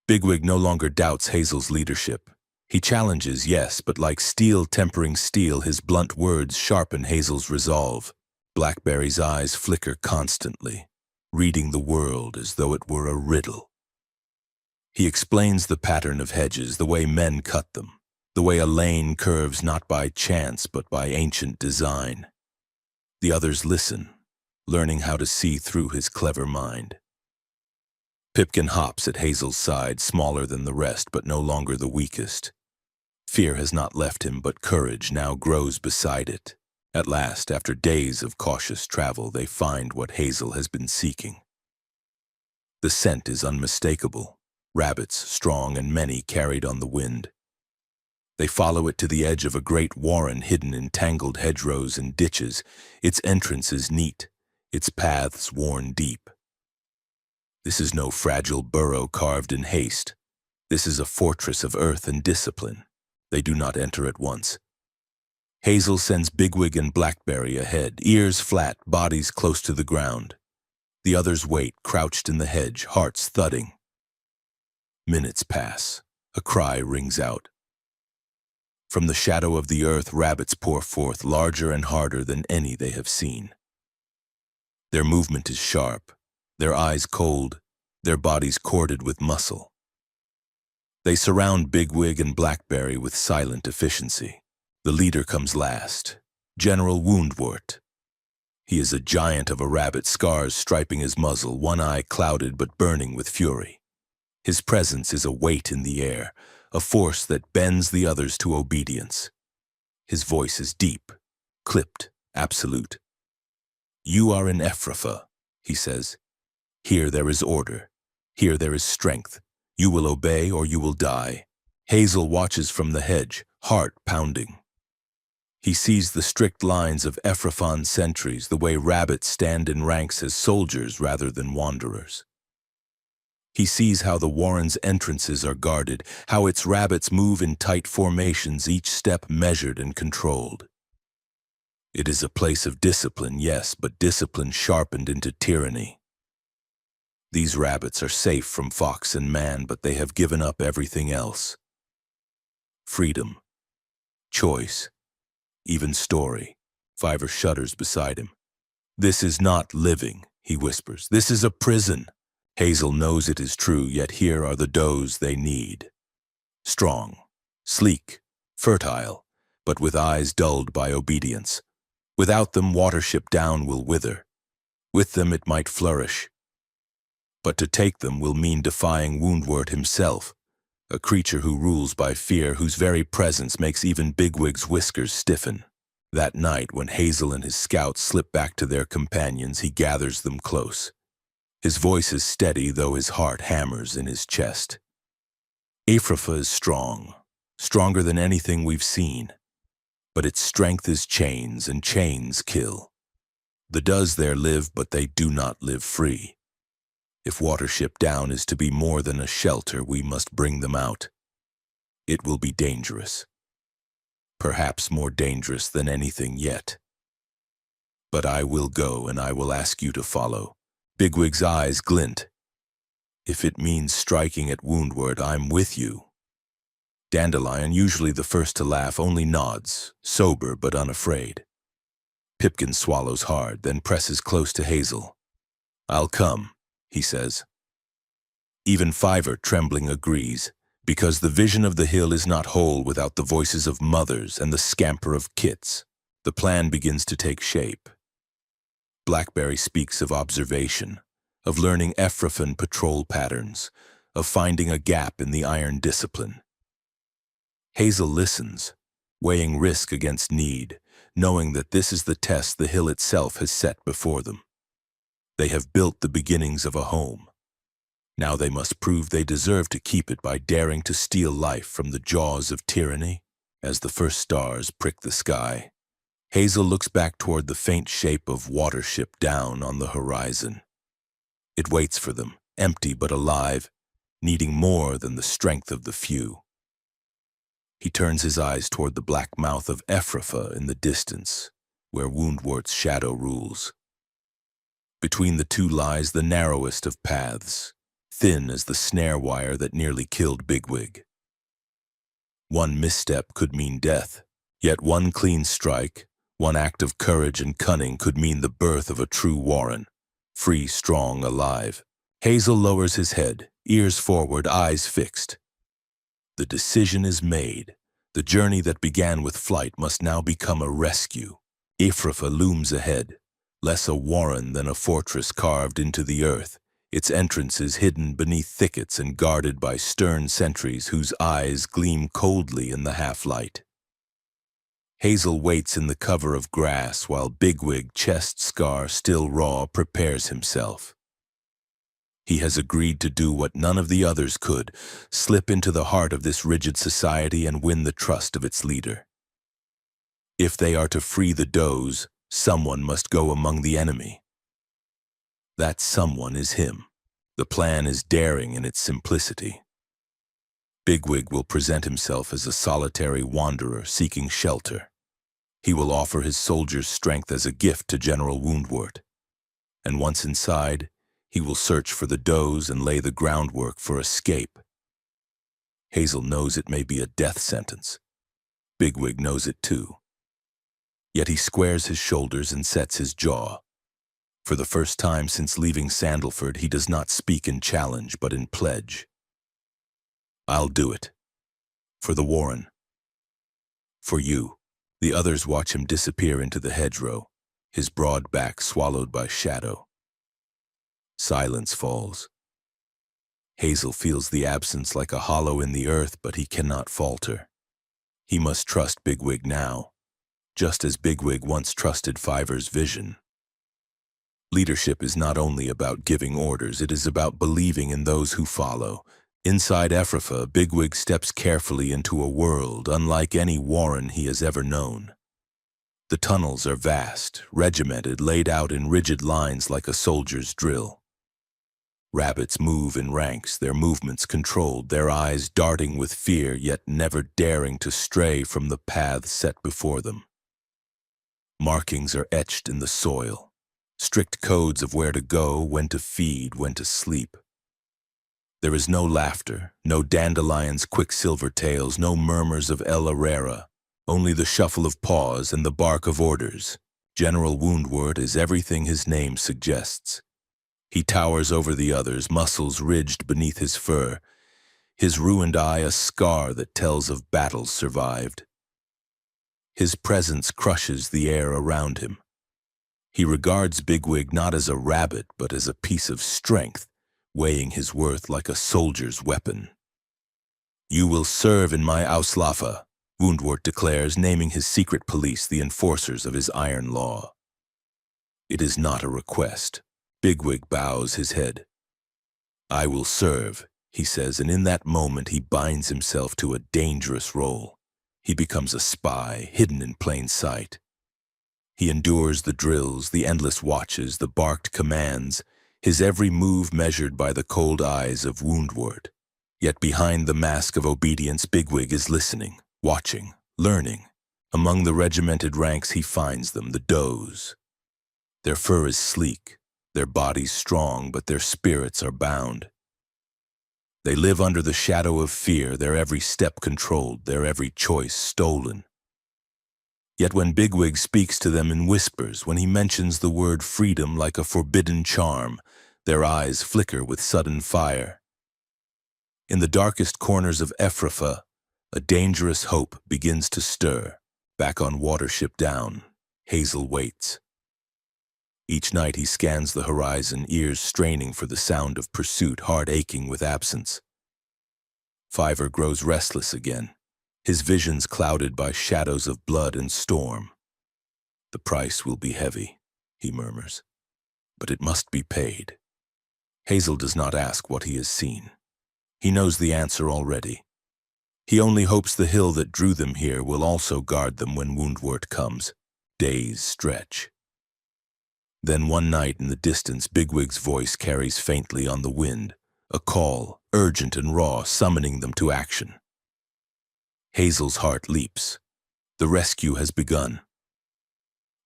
Bigwig no longer doubts Hazel's leadership. He challenges, yes, but like steel tempering steel, his blunt words sharpen Hazel's resolve. Blackberry's eyes flicker constantly, reading the world as though it were a riddle. He explains the pattern of hedges, the way men cut them, the way a lane curves not by chance but by ancient design. The others listen, learning how to see through his clever mind. Pipkin hops at Hazel's side, smaller than the rest, but no longer the weakest. Fear has not left him, but courage now grows beside it. At last, after days of cautious travel, they find what Hazel has been seeking. The scent is unmistakable, rabbits, strong and many, carried on the wind. They follow it to the edge of a great warren hidden in tangled hedgerows and ditches. Its entrance is neat, its paths worn deep. This is no fragile burrow carved in haste. This is a fortress of earth and discipline. They do not enter at once. Hazel sends Bigwig and Blackberry ahead, ears flat, bodies close to the ground. The others wait, crouched in the hedge, hearts thudding. Minutes pass. A cry rings out. From the shadow of the earth, rabbits pour forth, larger and harder than any they have seen. Their movement is sharp, their eyes cold, their bodies corded with muscle. They surround Bigwig and Blackberry with silent efficiency. The leader comes last, General Woundwort. He is a giant of a rabbit, scars striping his muzzle, one eye clouded but burning with fury. His presence is a weight in the air, a force that bends the others to obedience. His voice is deep, clipped, absolute. "You are in Ephrafa," he says. "Here there is order. Here there is strength. You will obey or you will die." Hazel watches from the hedge, heart pounding. He sees the strict lines of Ephraphon sentries, the way rabbits stand in ranks as soldiers rather than wanderers. He sees how the warren's entrances are guarded, how its rabbits move in tight formations, each step measured and controlled. It is a place of discipline, yes, but discipline sharpened into tyranny. These rabbits are safe from fox and man, but they have given up everything else. Freedom, choice, even story. Fiver shudders beside him. "This is not living," he whispers. "This is a prison." Hazel knows it is true, yet here are the does they need. Strong, sleek, fertile, but with eyes dulled by obedience. Without them, Watership Down will wither. With them, it might flourish. But to take them will mean defying Woundwort himself, a creature who rules by fear, whose very presence makes even Bigwig's whiskers stiffen. That night, when Hazel and his scouts slip back to their companions, he gathers them close. His voice is steady, though his heart hammers in his chest. Ephrafa is strong, stronger than anything we've seen. But its strength is chains, and chains kill. The does there live, but they do not live free. If Watership Down is to be more than a shelter, we must bring them out. It will be dangerous. Perhaps more dangerous than anything yet. But I will go, and I will ask you to follow. Bigwig's eyes glint. If it means striking at Woundwort, I'm with you. Dandelion, usually the first to laugh, only nods, sober but unafraid. Pipkin swallows hard, then presses close to Hazel. "I'll come," he says. Even Fiver, trembling, agrees, because the vision of the hill is not whole without the voices of mothers and the scamper of kits. The plan begins to take shape. Blackberry speaks of observation, of learning Ephraphon patrol patterns, of finding a gap in the iron discipline. Hazel listens, weighing risk against need, knowing that this is the test the hill itself has set before them. They have built the beginnings of a home. Now they must prove they deserve to keep it by daring to steal life from the jaws of tyranny. As the first stars prick the sky, Hazel looks back toward the faint shape of Watership Down on the horizon. It waits for them, empty but alive, needing more than the strength of the few. He turns his eyes toward the black mouth of Ephrathah in the distance, where Woundwort's shadow rules. Between the two lies the narrowest of paths, thin as the snare wire that nearly killed Bigwig. One misstep could mean death, yet one clean strike, one act of courage and cunning could mean the birth of a true Warren, free, strong, alive. Hazel lowers his head, ears forward, eyes fixed. The decision is made. The journey that began with flight must now become a rescue. Ephrathah looms ahead, less a warren than a fortress carved into the earth, its entrances hidden beneath thickets and guarded by stern sentries whose eyes gleam coldly in the half-light. Hazel waits in the cover of grass while Bigwig, chest scar still raw, prepares himself. He has agreed to do what none of the others could, slip into the heart of this rigid society and win the trust of its leader. If they are to free the does, someone must go among the enemy. That someone is him. The plan is daring in its simplicity. Bigwig will present himself as a solitary wanderer seeking shelter. He will offer his soldiers' strength as a gift to General Woundwort. And once inside, he will search for the does and lay the groundwork for escape. Hazel knows it may be a death sentence. Bigwig knows it too. Yet he squares his shoulders and sets his jaw. For the first time since leaving Sandalford, he does not speak in challenge but in pledge. I'll do it. For the Warren. For you. The others watch him disappear into the hedgerow, his broad back swallowed by shadow. Silence falls. Hazel feels the absence like a hollow in the earth, but he cannot falter. He must trust Bigwig now, just as Bigwig once trusted Fiver's vision. Leadership is not only about giving orders, it is about believing in those who follow. Inside Ephrathah, Bigwig steps carefully into a world unlike any warren he has ever known. The tunnels are vast, regimented, laid out in rigid lines like a soldier's drill. Rabbits move in ranks, their movements controlled, their eyes darting with fear, yet never daring to stray from the path set before them. Markings are etched in the soil, strict codes of where to go, when to feed, when to sleep. There is no laughter, no dandelion's quicksilver tails, no murmurs of El Herrera, only the shuffle of paws and the bark of orders. General Woundwort is everything his name suggests. He towers over the others, muscles ridged beneath his fur, his ruined eye a scar that tells of battles survived. His presence crushes the air around him. He regards Bigwig not as a rabbit, but as a piece of strength, weighing his worth like a soldier's weapon. You will serve in my Auslaffe, Woundwort declares, naming his secret police the enforcers of his iron law. It is not a request. Bigwig bows his head. I will serve, he says, and in that moment he binds himself to a dangerous role. He becomes a spy, hidden in plain sight. He endures the drills, the endless watches, the barked commands, his every move measured by the cold eyes of Woundwort. Yet behind the mask of obedience, Bigwig is listening, watching, learning. Among the regimented ranks he finds them, the does. Their fur is sleek, their bodies strong, but their spirits are bound. They live under the shadow of fear, their every step controlled, their every choice stolen. Yet when Bigwig speaks to them in whispers, when he mentions the word freedom like a forbidden charm, their eyes flicker with sudden fire. In the darkest corners of Ephrathah, a dangerous hope begins to stir. Back on Watership Down, Hazel waits. Each night he scans the horizon, ears straining for the sound of pursuit, heart aching with absence. Fiver grows restless again, his visions clouded by shadows of blood and storm. The price will be heavy, he murmurs, but it must be paid. Hazel does not ask what he has seen. He knows the answer already. He only hopes the hill that drew them here will also guard them when Woundwort comes. Days stretch. Then one night in the distance, Bigwig's voice carries faintly on the wind, a call, urgent and raw, summoning them to action. Hazel's heart leaps. The rescue has begun.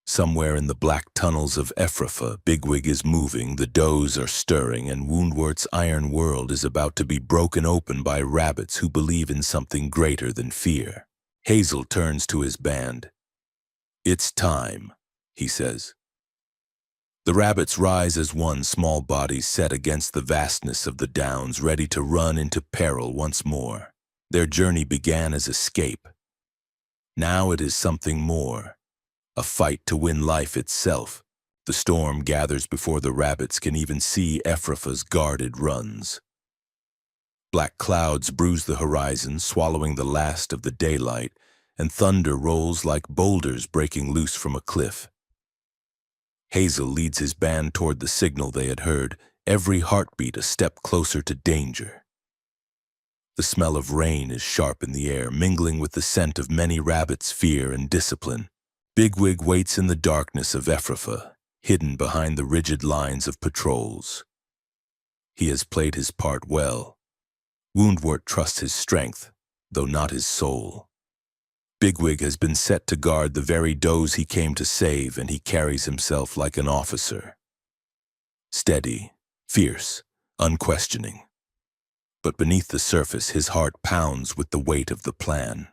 Somewhere in the black tunnels of Ephrafa, Bigwig is moving, the does are stirring, and Woundwort's iron world is about to be broken open by rabbits who believe in something greater than fear. Hazel turns to his band. "It's time," he says. The rabbits rise as one, small bodies set against the vastness of the downs, ready to run into peril once more. Their journey began as escape. Now it is something more. A fight to win life itself. The storm gathers before the rabbits can even see Ephrafa's guarded runs. Black clouds bruise the horizon, swallowing the last of the daylight, and thunder rolls like boulders breaking loose from a cliff. Hazel leads his band toward the signal they had heard, every heartbeat a step closer to danger. The smell of rain is sharp in the air, mingling with the scent of many rabbits' fear and discipline. Bigwig waits in the darkness of Ephrafa, hidden behind the rigid lines of patrols. He has played his part well. Woundwort trusts his strength, though not his soul. Bigwig has been set to guard the very does he came to save, and he carries himself like an officer. Steady, fierce, unquestioning. But beneath the surface, his heart pounds with the weight of the plan.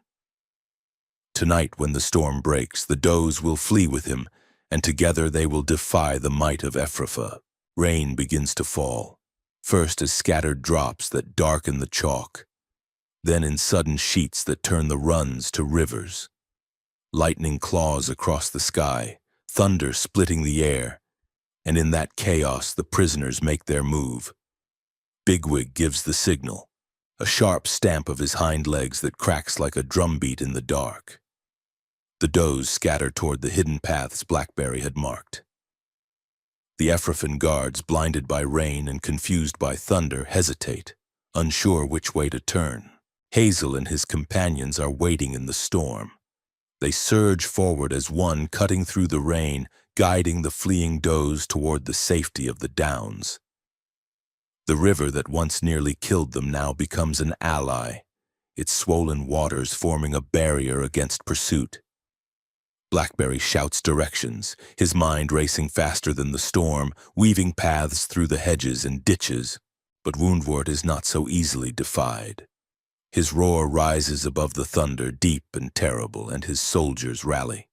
Tonight, when the storm breaks, the does will flee with him, and together they will defy the might of Ephrafa. Rain begins to fall, first as scattered drops that darken the chalk, then in sudden sheets that turn the runs to rivers. Lightning claws across the sky, thunder splitting the air, and in that chaos the prisoners make their move. Bigwig gives the signal, a sharp stamp of his hind legs that cracks like a drumbeat in the dark. The does scatter toward the hidden paths Blackberry had marked. The Ephrafa guards, blinded by rain and confused by thunder, hesitate, unsure which way to turn. Hazel and his companions are waiting in the storm. They surge forward as one, cutting through the rain, guiding the fleeing does toward the safety of the downs. The river that once nearly killed them now becomes an ally, its swollen waters forming a barrier against pursuit. Blackberry shouts directions, his mind racing faster than the storm, weaving paths through the hedges and ditches, but Woundwort is not so easily defied. His roar rises above the thunder, deep and terrible, and his soldiers rally.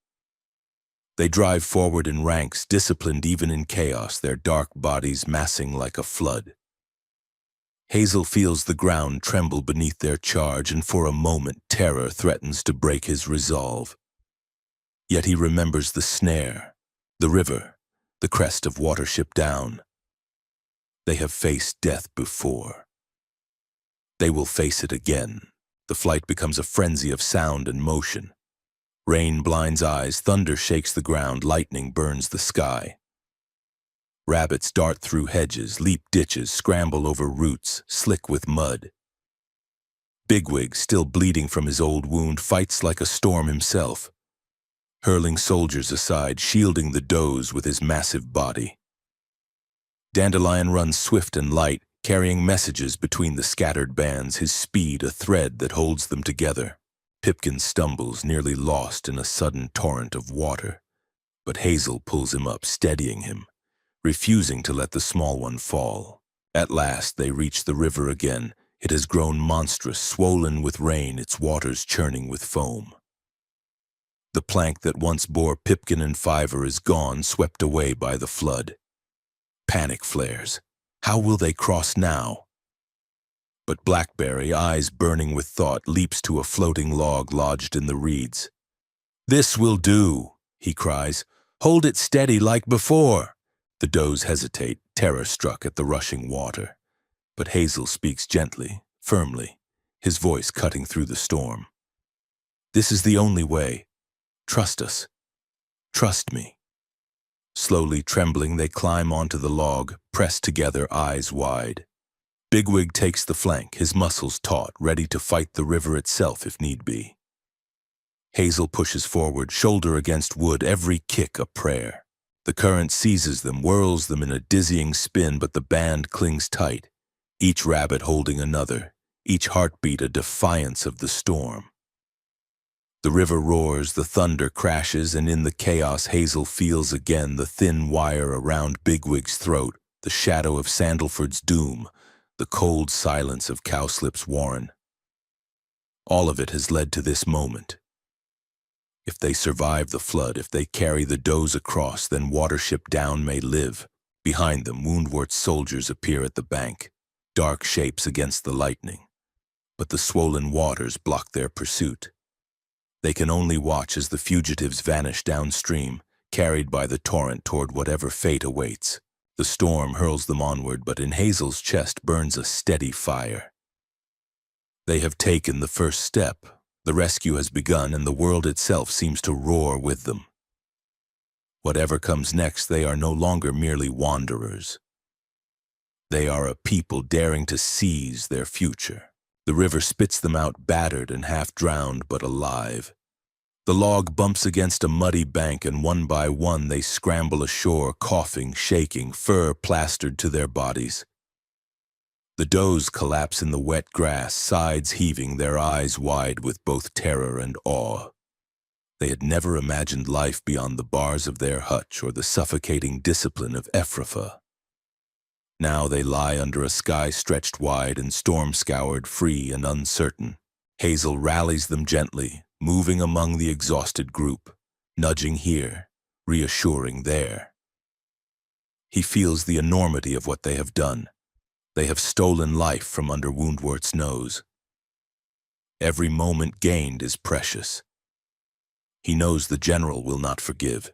They drive forward in ranks, disciplined even in chaos, their dark bodies massing like a flood. Hazel feels the ground tremble beneath their charge, and for a moment terror threatens to break his resolve. Yet he remembers the snare, the river, the crest of Watership Down. They have faced death before. They will face it again. The flight becomes a frenzy of sound and motion. Rain blinds eyes, thunder shakes the ground, lightning burns the sky. Rabbits dart through hedges, leap ditches, scramble over roots, slick with mud. Bigwig, still bleeding from his old wound, fights like a storm himself, hurling soldiers aside, shielding the does with his massive body. Dandelion runs swift and light, carrying messages between the scattered bands, his speed a thread that holds them together. Pipkin stumbles, nearly lost in a sudden torrent of water, but Hazel pulls him up, steadying him, refusing to let the small one fall. At last they reach the river again. It has grown monstrous, swollen with rain, its waters churning with foam. The plank that once bore Pipkin and Fiver is gone, swept away by the flood. Panic flares. How will they cross now? But Blackberry, eyes burning with thought, leaps to a floating log lodged in the reeds. "This will do," he cries. "Hold it steady like before." The does hesitate, terror-struck at the rushing water. But Hazel speaks gently, firmly, his voice cutting through the storm. "This is the only way. Trust us. Trust me." Slowly trembling, they climb onto the log, pressed together, eyes wide. Bigwig takes the flank, his muscles taut, ready to fight the river itself if need be. Hazel pushes forward, shoulder against wood, every kick a prayer. The current seizes them, whirls them in a dizzying spin, but the band clings tight, each rabbit holding another, each heartbeat a defiance of the storm. The river roars, the thunder crashes, and in the chaos Hazel feels again the thin wire around Bigwig's throat, the shadow of Sandalford's doom, the cold silence of Cowslip's warren. All of it has led to this moment. If they survive the flood, if they carry the does across, then Watership Down may live. Behind them, Woundwort's soldiers appear at the bank, dark shapes against the lightning. But the swollen waters block their pursuit. They can only watch as the fugitives vanish downstream, carried by the torrent toward whatever fate awaits. The storm hurls them onward, but in Hazel's chest burns a steady fire. They have taken the first step. The rescue has begun, and the world itself seems to roar with them. Whatever comes next, they are no longer merely wanderers. They are a people daring to seize their future. The river spits them out battered and half-drowned, but alive. The log bumps against a muddy bank, and one by one they scramble ashore, coughing, shaking, fur plastered to their bodies. The does collapse in the wet grass, sides heaving, their eyes wide with both terror and awe. They had never imagined life beyond the bars of their hutch or the suffocating discipline of Ephrathah. Now they lie under a sky stretched wide and storm-scoured, free and uncertain. Hazel rallies them gently, moving among the exhausted group, nudging here, reassuring there. He feels the enormity of what they have done. They have stolen life from under Woundwort's nose. Every moment gained is precious. He knows the general will not forgive.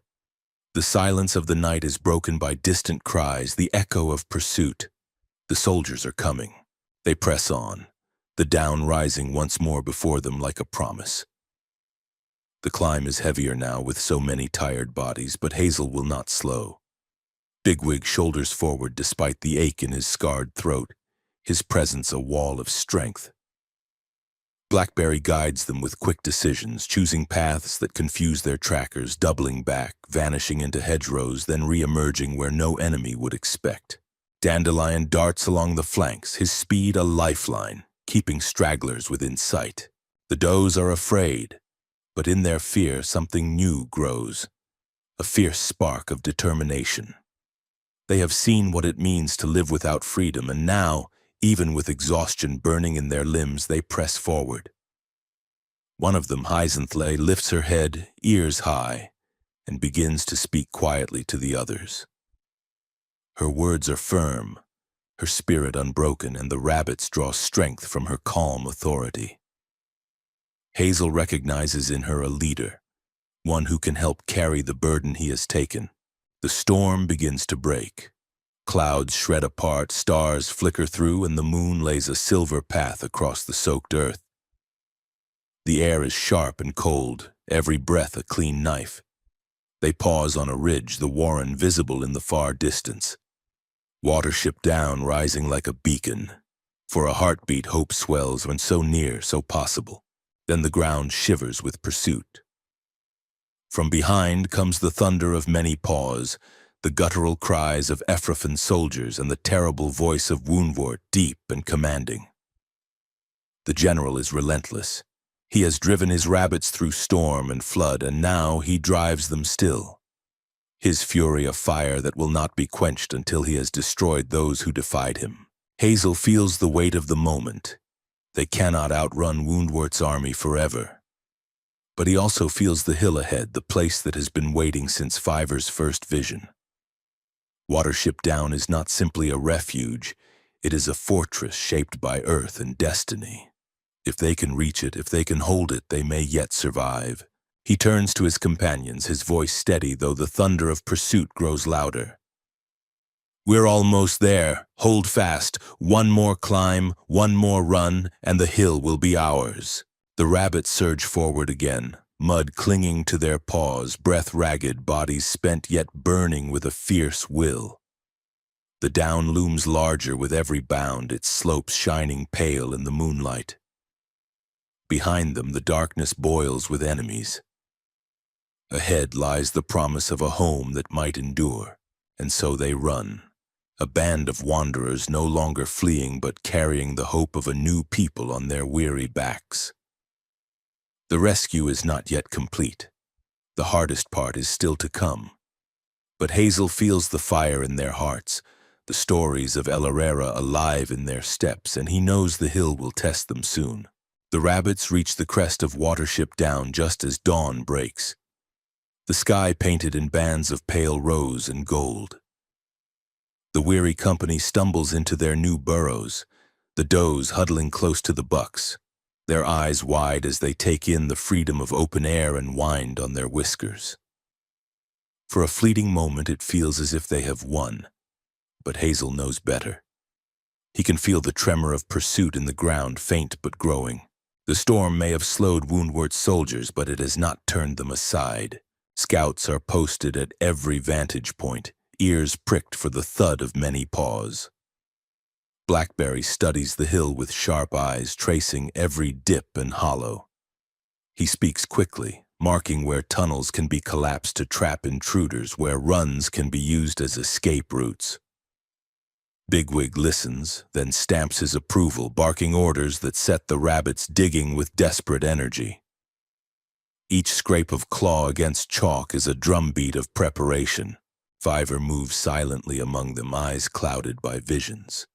The silence of the night is broken by distant cries, the echo of pursuit. The soldiers are coming. They press on, the down rising once more before them like a promise. The climb is heavier now with so many tired bodies, but Hazel will not slow. Bigwig shoulders forward despite the ache in his scarred throat, his presence a wall of strength. Blackberry guides them with quick decisions, choosing paths that confuse their trackers, doubling back, vanishing into hedgerows, then re-emerging where no enemy would expect. Dandelion darts along the flanks, his speed a lifeline, keeping stragglers within sight. The does are afraid, but in their fear something new grows, a fierce spark of determination. They have seen what it means to live without freedom, and now, even with exhaustion burning in their limbs, they press forward. One of them, Hazel, lifts her head, ears high, and begins to speak quietly to the others. Her words are firm, her spirit unbroken, and the rabbits draw strength from her calm authority. Hazel recognizes in her a leader, one who can help carry the burden he has taken. The storm begins to break. Clouds shred apart, stars flicker through, and the moon lays a silver path across the soaked earth. The air is sharp and cold, every breath a clean knife. They pause on a ridge, the warren visible in the far distance. Watership Down rising like a beacon. For a heartbeat, hope swells when so near, so possible. Then the ground shivers with pursuit. From behind comes the thunder of many paws, the guttural cries of Ephrathah soldiers, and the terrible voice of Woundwort, deep and commanding. The general is relentless. He has driven his rabbits through storm and flood, and now he drives them still. His fury a fire that will not be quenched until he has destroyed those who defied him. Hazel feels the weight of the moment. They cannot outrun Woundwort's army forever. But he also feels the hill ahead, the place that has been waiting since Fiver's first vision. Watership Down is not simply a refuge, it is a fortress shaped by earth and destiny. If they can reach it, if they can hold it, they may yet survive. He turns to his companions, his voice steady, though the thunder of pursuit grows louder. We're almost there. Hold fast. One more climb, one more run, and the hill will be ours. The rabbits surge forward again, mud clinging to their paws, breath ragged, bodies spent yet burning with a fierce will. The down looms larger with every bound, its slopes shining pale in the moonlight. Behind them, the darkness boils with enemies. Ahead lies the promise of a home that might endure, and so they run. A band of wanderers no longer fleeing but carrying the hope of a new people on their weary backs. The rescue is not yet complete. The hardest part is still to come. But Hazel feels the fire in their hearts, the stories of El Herrera alive in their steps, and he knows the hill will test them soon. The rabbits reach the crest of Watership Down just as dawn breaks, the sky painted in bands of pale rose and gold. The weary company stumbles into their new burrows, the does huddling close to the bucks, their eyes wide as they take in the freedom of open air and wind on their whiskers. For a fleeting moment it feels as if they have won, but Hazel knows better. He can feel the tremor of pursuit in the ground, faint but growing. The storm may have slowed Woundwart's soldiers, but it has not turned them aside. Scouts are posted at every vantage point, ears pricked for the thud of many paws. Blackberry studies the hill with sharp eyes, tracing every dip and hollow. He speaks quickly, marking where tunnels can be collapsed to trap intruders, where runs can be used as escape routes. Bigwig listens, then stamps his approval, barking orders that set the rabbits digging with desperate energy. Each scrape of claw against chalk is a drumbeat of preparation. Fiver moves silently among them, eyes clouded by visions.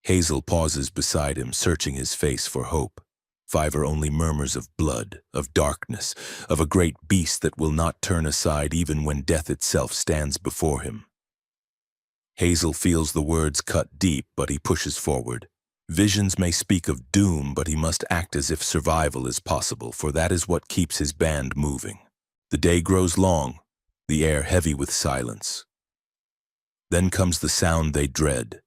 Hazel pauses beside him, searching his face for hope. Fiver only murmurs of blood, of darkness, of a great beast that will not turn aside even when death itself stands before him. Hazel feels the words cut deep, but he pushes forward. Visions may speak of doom, but he must act as if survival is possible, for that is what keeps his band moving. The day grows long, the air heavy with silence. Then comes the sound they dread.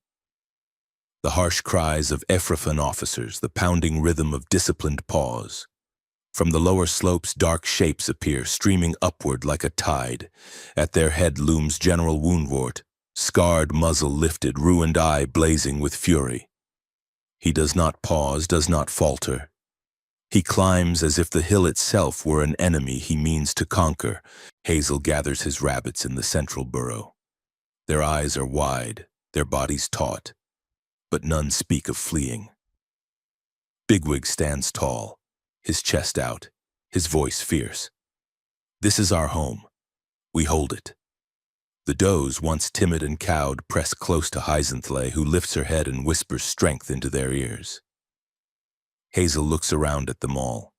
The harsh cries of Ephraim officers, the pounding rhythm of disciplined paws. From the lower slopes, dark shapes appear, streaming upward like a tide. At their head looms General Woundwart, scarred muzzle lifted, ruined eye blazing with fury. He does not pause, does not falter. He climbs as if the hill itself were an enemy he means to conquer. Hazel gathers his rabbits in the central burrow. Their eyes are wide, their bodies taut, but none speak of fleeing. Bigwig stands tall, his chest out, his voice fierce. This is our home. We hold it. The does, once timid and cowed, press close to Hyacinth, who lifts her head and whispers strength into their ears. Hazel looks around at them all.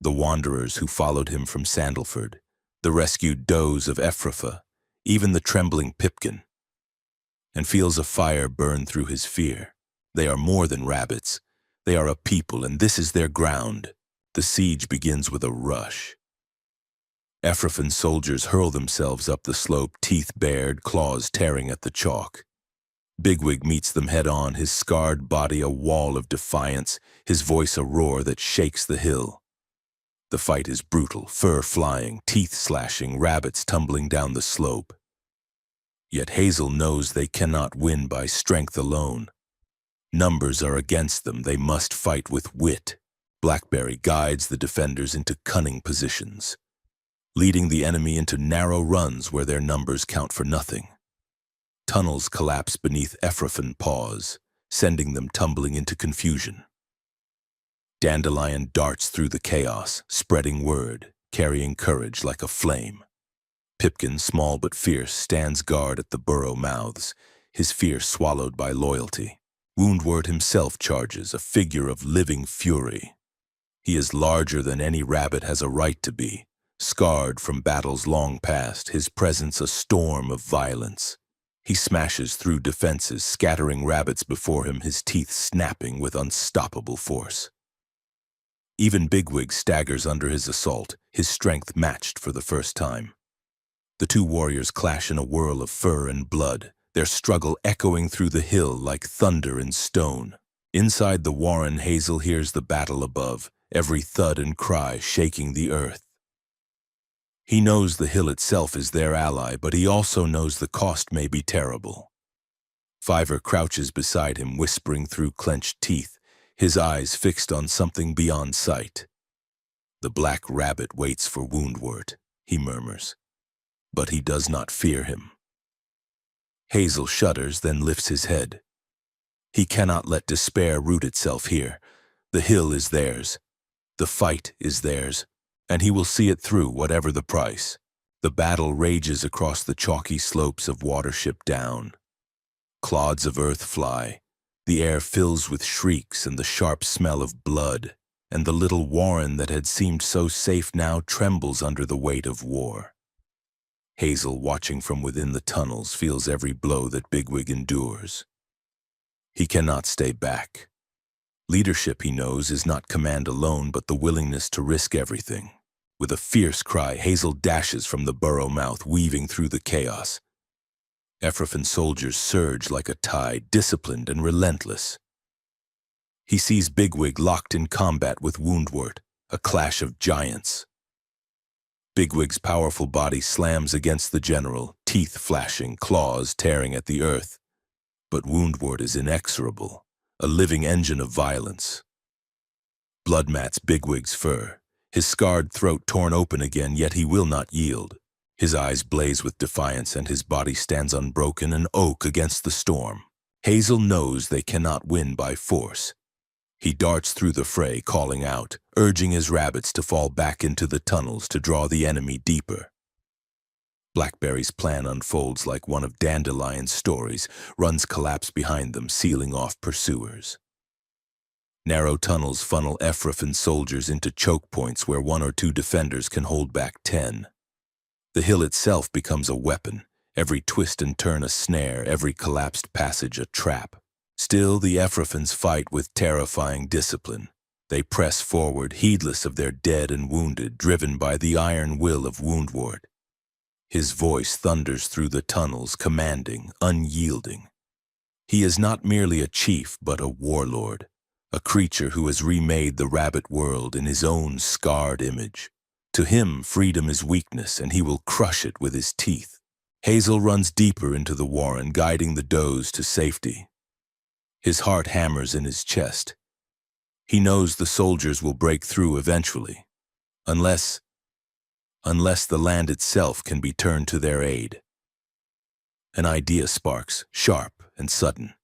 The wanderers who followed him from Sandalford, the rescued does of Ephraim, even the trembling Pipkin, and feels a fire burn through his fear. They are more than rabbits. They are a people, and this is their ground. The siege begins with a rush. Ephraim soldiers hurl themselves up the slope, teeth bared, claws tearing at the chalk. Bigwig meets them head-on, his scarred body a wall of defiance, his voice a roar that shakes the hill. The fight is brutal, fur flying, teeth slashing, rabbits tumbling down the slope. Yet Hazel knows they cannot win by strength alone. Numbers are against them, they must fight with wit. Blackberry guides the defenders into cunning positions, leading the enemy into narrow runs where their numbers count for nothing. Tunnels collapse beneath Ephraim paws, sending them tumbling into confusion. Dandelion darts through the chaos, spreading word, carrying courage like a flame. Pipkin, small but fierce, stands guard at the burrow mouths, his fear swallowed by loyalty. Woundwart himself charges, a figure of living fury. He is larger than any rabbit has a right to be, scarred from battles long past, his presence a storm of violence. He smashes through defenses, scattering rabbits before him, his teeth snapping with unstoppable force. Even Bigwig staggers under his assault, his strength matched for the first time. The two warriors clash in a whirl of fur and blood, their struggle echoing through the hill like thunder in stone. Inside the warren, Hazel hears the battle above, every thud and cry shaking the earth. He knows the hill itself is their ally, but he also knows the cost may be terrible. Fiver crouches beside him, whispering through clenched teeth, his eyes fixed on something beyond sight. The black rabbit waits for Woundwort, he murmurs, but he does not fear him. Hazel shudders, then lifts his head. He cannot let despair root itself here. The hill is theirs. The fight is theirs, and he will see it through, whatever the price. The battle rages across the chalky slopes of Watership Down. Clods of earth fly. The air fills with shrieks and the sharp smell of blood, and the little warren that had seemed so safe now trembles under the weight of war. Hazel, watching from within the tunnels, feels every blow that Bigwig endures. He cannot stay back. Leadership, he knows, is not command alone, but the willingness to risk everything. With a fierce cry, Hazel dashes from the burrow mouth, weaving through the chaos. Ephraim's soldiers surge like a tide, disciplined and relentless. He sees Bigwig locked in combat with Woundwort, a clash of giants. Bigwig's powerful body slams against the general, teeth flashing, claws tearing at the earth. But Woundwort is inexorable, a living engine of violence. Blood mats Bigwig's fur, his scarred throat torn open again, yet he will not yield. His eyes blaze with defiance and his body stands unbroken, an oak against the storm. Hazel knows they cannot win by force. He darts through the fray, calling out, urging his rabbits to fall back into the tunnels to draw the enemy deeper. Blackberry's plan unfolds like one of Dandelion's stories. Runs collapse behind them, sealing off pursuers. Narrow tunnels funnel Ephraim's soldiers into choke points where 1 or 2 defenders can hold back 10. The hill itself becomes a weapon, every twist and turn a snare, every collapsed passage a trap. Still, the Ephraim's fight with terrifying discipline. They press forward, heedless of their dead and wounded, driven by the iron will of Woundwort. His voice thunders through the tunnels, commanding, unyielding. He is not merely a chief, but a warlord, a creature who has remade the rabbit world in his own scarred image. To him, freedom is weakness, and he will crush it with his teeth. Hazel runs deeper into the warren, guiding the does to safety. His heart hammers in his chest. He knows the soldiers will break through eventually, unless the land itself can be turned to their aid. An idea sparks, sharp and sudden.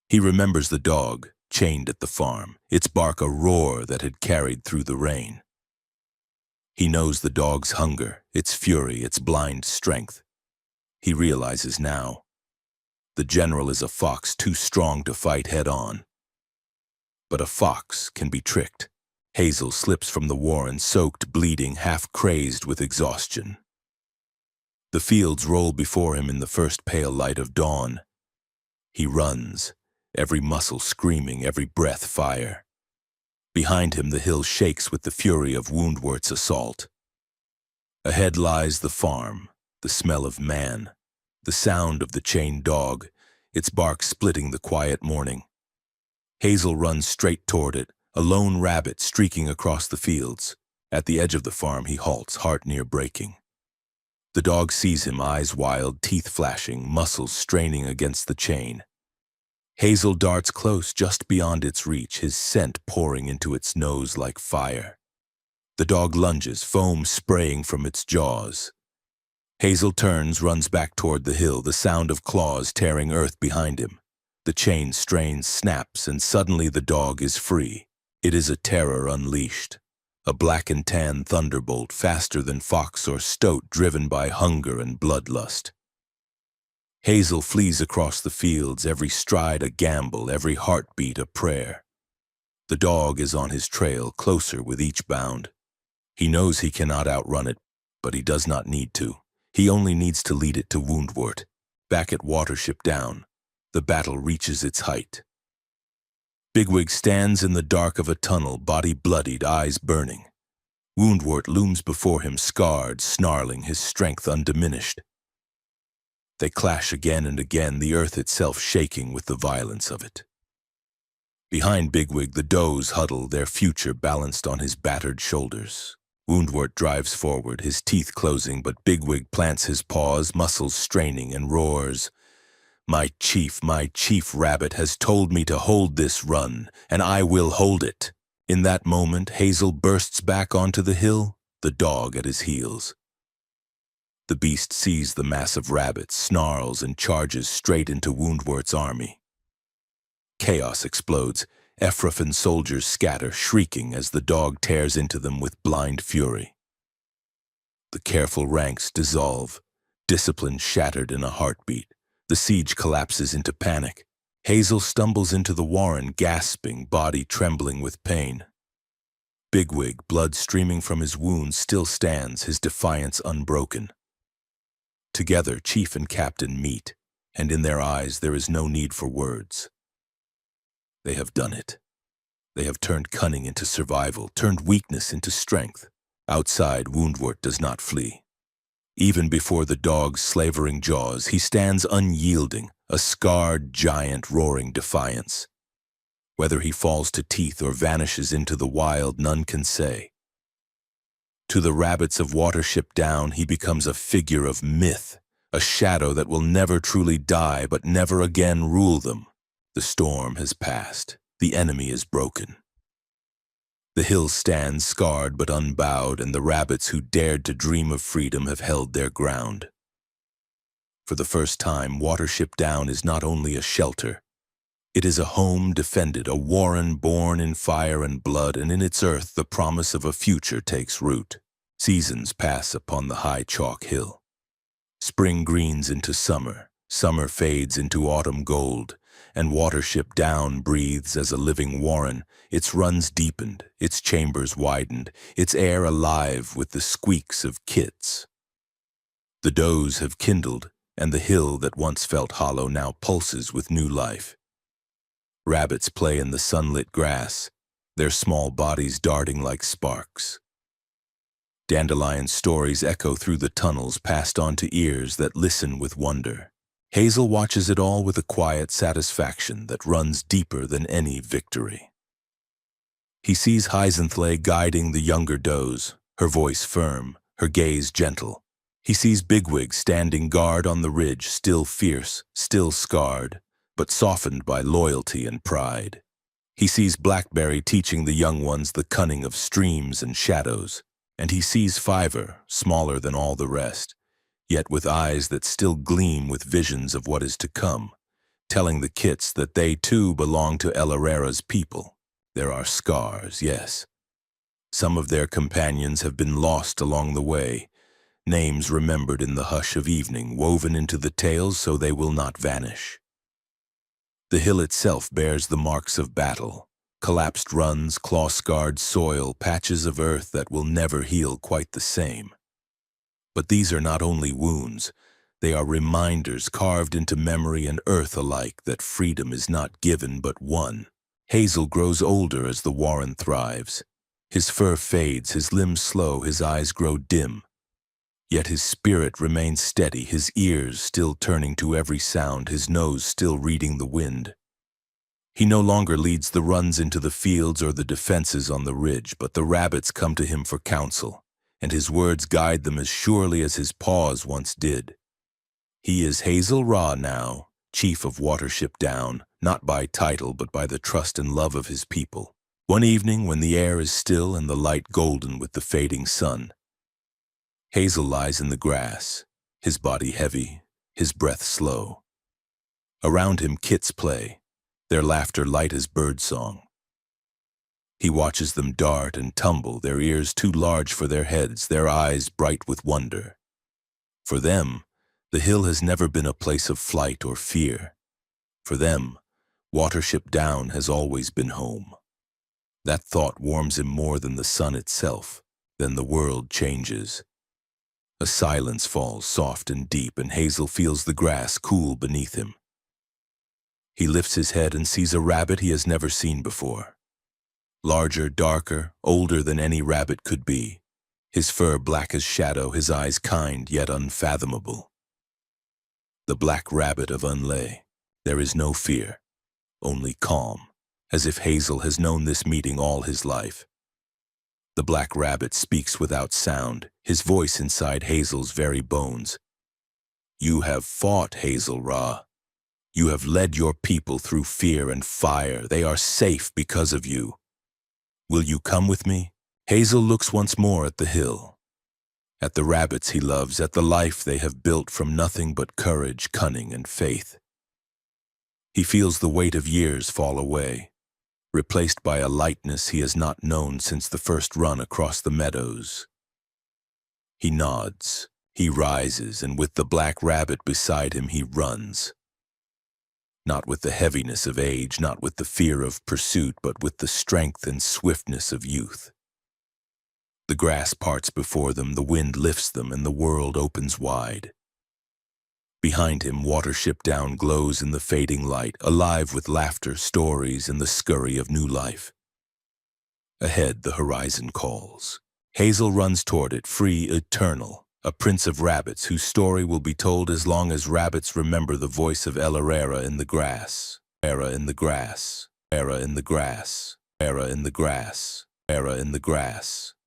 He remembers the dog, chained at the farm, its bark a roar that had carried through the rain. He knows the dog's hunger, its fury, its blind strength. He realizes now. The general is a fox too strong to fight head-on. But a fox can be tricked. Hazel slips from the warren, soaked, bleeding, half-crazed with exhaustion. The fields roll before him in the first pale light of dawn. He runs, every muscle screaming, every breath fire. Behind him the hill shakes with the fury of Woundwort's assault. Ahead lies the farm, the smell of man, the sound of the chained dog, its bark splitting the quiet morning. Hazel runs straight toward it, a lone rabbit streaking across the fields. At the edge of the farm he halts, heart near breaking. The dog sees him, eyes wild, teeth flashing, muscles straining against the chain. Hazel darts close, just beyond its reach, his scent pouring into its nose like fire. The dog lunges, foam spraying from its jaws. Hazel turns, runs back toward the hill, the sound of claws tearing earth behind him. The chain strains, snaps, and suddenly the dog is free. It is a terror unleashed. A black and tan thunderbolt, faster than fox or stoat, driven by hunger and bloodlust. Hazel flees across the fields, every stride a gamble, every heartbeat a prayer. The dog is on his trail, closer with each bound. He knows he cannot outrun it, but he does not need to. He only needs to lead it to Woundwort. Back at Watership Down, the battle reaches its height. Bigwig stands in the dark of a tunnel, body bloodied, eyes burning. Woundwort looms before him, scarred, snarling, his strength undiminished. They clash again and again, the earth itself shaking with the violence of it. Behind Bigwig, the does huddle, their future balanced on his battered shoulders. Woundwort drives forward, his teeth closing, but Bigwig plants his paws, muscles straining, and roars. My chief rabbit has told me to hold this run, and I will hold it. In that moment, Hazel bursts back onto the hill, the dog at his heels. The beast sees the mass of rabbits, snarls, and charges straight into Woundwort's army. Chaos explodes. Ephraim soldiers scatter, shrieking as the dog tears into them with blind fury. The careful ranks dissolve, discipline shattered in a heartbeat. The siege collapses into panic. Hazel stumbles into the warren, gasping, body trembling with pain. Bigwig, blood streaming from his wounds, still stands, his defiance unbroken. Together, chief and captain meet, and in their eyes there is no need for words. They have done it. They have turned cunning into survival, turned weakness into strength. Outside, Woundwort does not flee. Even before the dog's slavering jaws, he stands unyielding, a scarred giant roaring defiance. Whether he falls to teeth or vanishes into the wild, none can say. To the rabbits of Watership Down, he becomes a figure of myth, a shadow that will never truly die but never again rule them. The storm has passed. The enemy is broken. The hill stands scarred but unbowed, and the rabbits who dared to dream of freedom have held their ground. For the first time, Watership Down is not only a shelter. It is a home defended, a warren born in fire and blood, and in its earth the promise of a future takes root. Seasons pass upon the high chalk hill. Spring greens into summer, summer fades into autumn gold, and Watership Down breathes as a living warren, its runs deepened, its chambers widened, its air alive with the squeaks of kits. The does have kindled, and the hill that once felt hollow now pulses with new life. Rabbits play in the sunlit grass, their small bodies darting like sparks. Dandelion stories echo through the tunnels, passed on to ears that listen with wonder. Hazel watches it all with a quiet satisfaction that runs deeper than any victory. He sees Hazel guiding the younger does, her voice firm, her gaze gentle. He sees Bigwig standing guard on the ridge, still fierce, still scarred, but softened by loyalty and pride. He sees Blackberry teaching the young ones the cunning of streams and shadows, and he sees Fiver, smaller than all the rest, yet with eyes that still gleam with visions of what is to come, telling the kits that they too belong to El Herrera's people. There are scars, yes. Some of their companions have been lost along the way, names remembered in the hush of evening, woven into the tales so they will not vanish. The hill itself bears the marks of battle, collapsed runs, claw-scarred soil, patches of earth that will never heal quite the same. But these are not only wounds, they are reminders carved into memory and earth alike that freedom is not given but won. Hazel grows older as the warren thrives. His fur fades, his limbs slow, his eyes grow dim. Yet his spirit remains steady, his ears still turning to every sound, his nose still reading the wind. He no longer leads the runs into the fields or the defenses on the ridge, but the rabbits come to him for counsel, and his words guide them as surely as his paws once did. He is Hazel Ra now, chief of Watership Down, not by title but by the trust and love of his people. One evening, when the air is still and the light golden with the fading sun, Hazel lies in the grass, his body heavy, his breath slow. Around him kits play, their laughter light as birdsong. He watches them dart and tumble, their ears too large for their heads, their eyes bright with wonder. For them, the hill has never been a place of flight or fear. For them, Watership Down has always been home. That thought warms him more than the sun itself, then the world changes. A silence falls soft and deep, and Hazel feels the grass cool beneath him. He lifts his head and sees a rabbit he has never seen before. Larger, darker, older than any rabbit could be. His fur black as shadow, his eyes kind yet unfathomable. The black rabbit of Unlay. There is no fear, only calm, as if Hazel has known this meeting all his life. The black rabbit speaks without sound, his voice inside Hazel's very bones. You have fought, Hazel Ra. You have led your people through fear and fire. They are safe because of you. Will you come with me? Hazel looks once more at the hill, at the rabbits he loves, at the life they have built from nothing but courage, cunning, and faith. He feels the weight of years fall away, replaced by a lightness he has not known since the first run across the meadows. He nods, he rises, and with the black rabbit beside him he runs. Not with the heaviness of age, not with the fear of pursuit, but with the strength and swiftness of youth. The grass parts before them, the wind lifts them, and the world opens wide. Behind him, Watership Down glows in the fading light, alive with laughter, stories, and the scurry of new life. Ahead, the horizon calls. Hazel runs toward it, free, eternal, a prince of rabbits whose story will be told as long as rabbits remember the voice of El Herrera in the grass. Era in the grass, era in the grass, era in the grass, era in the grass.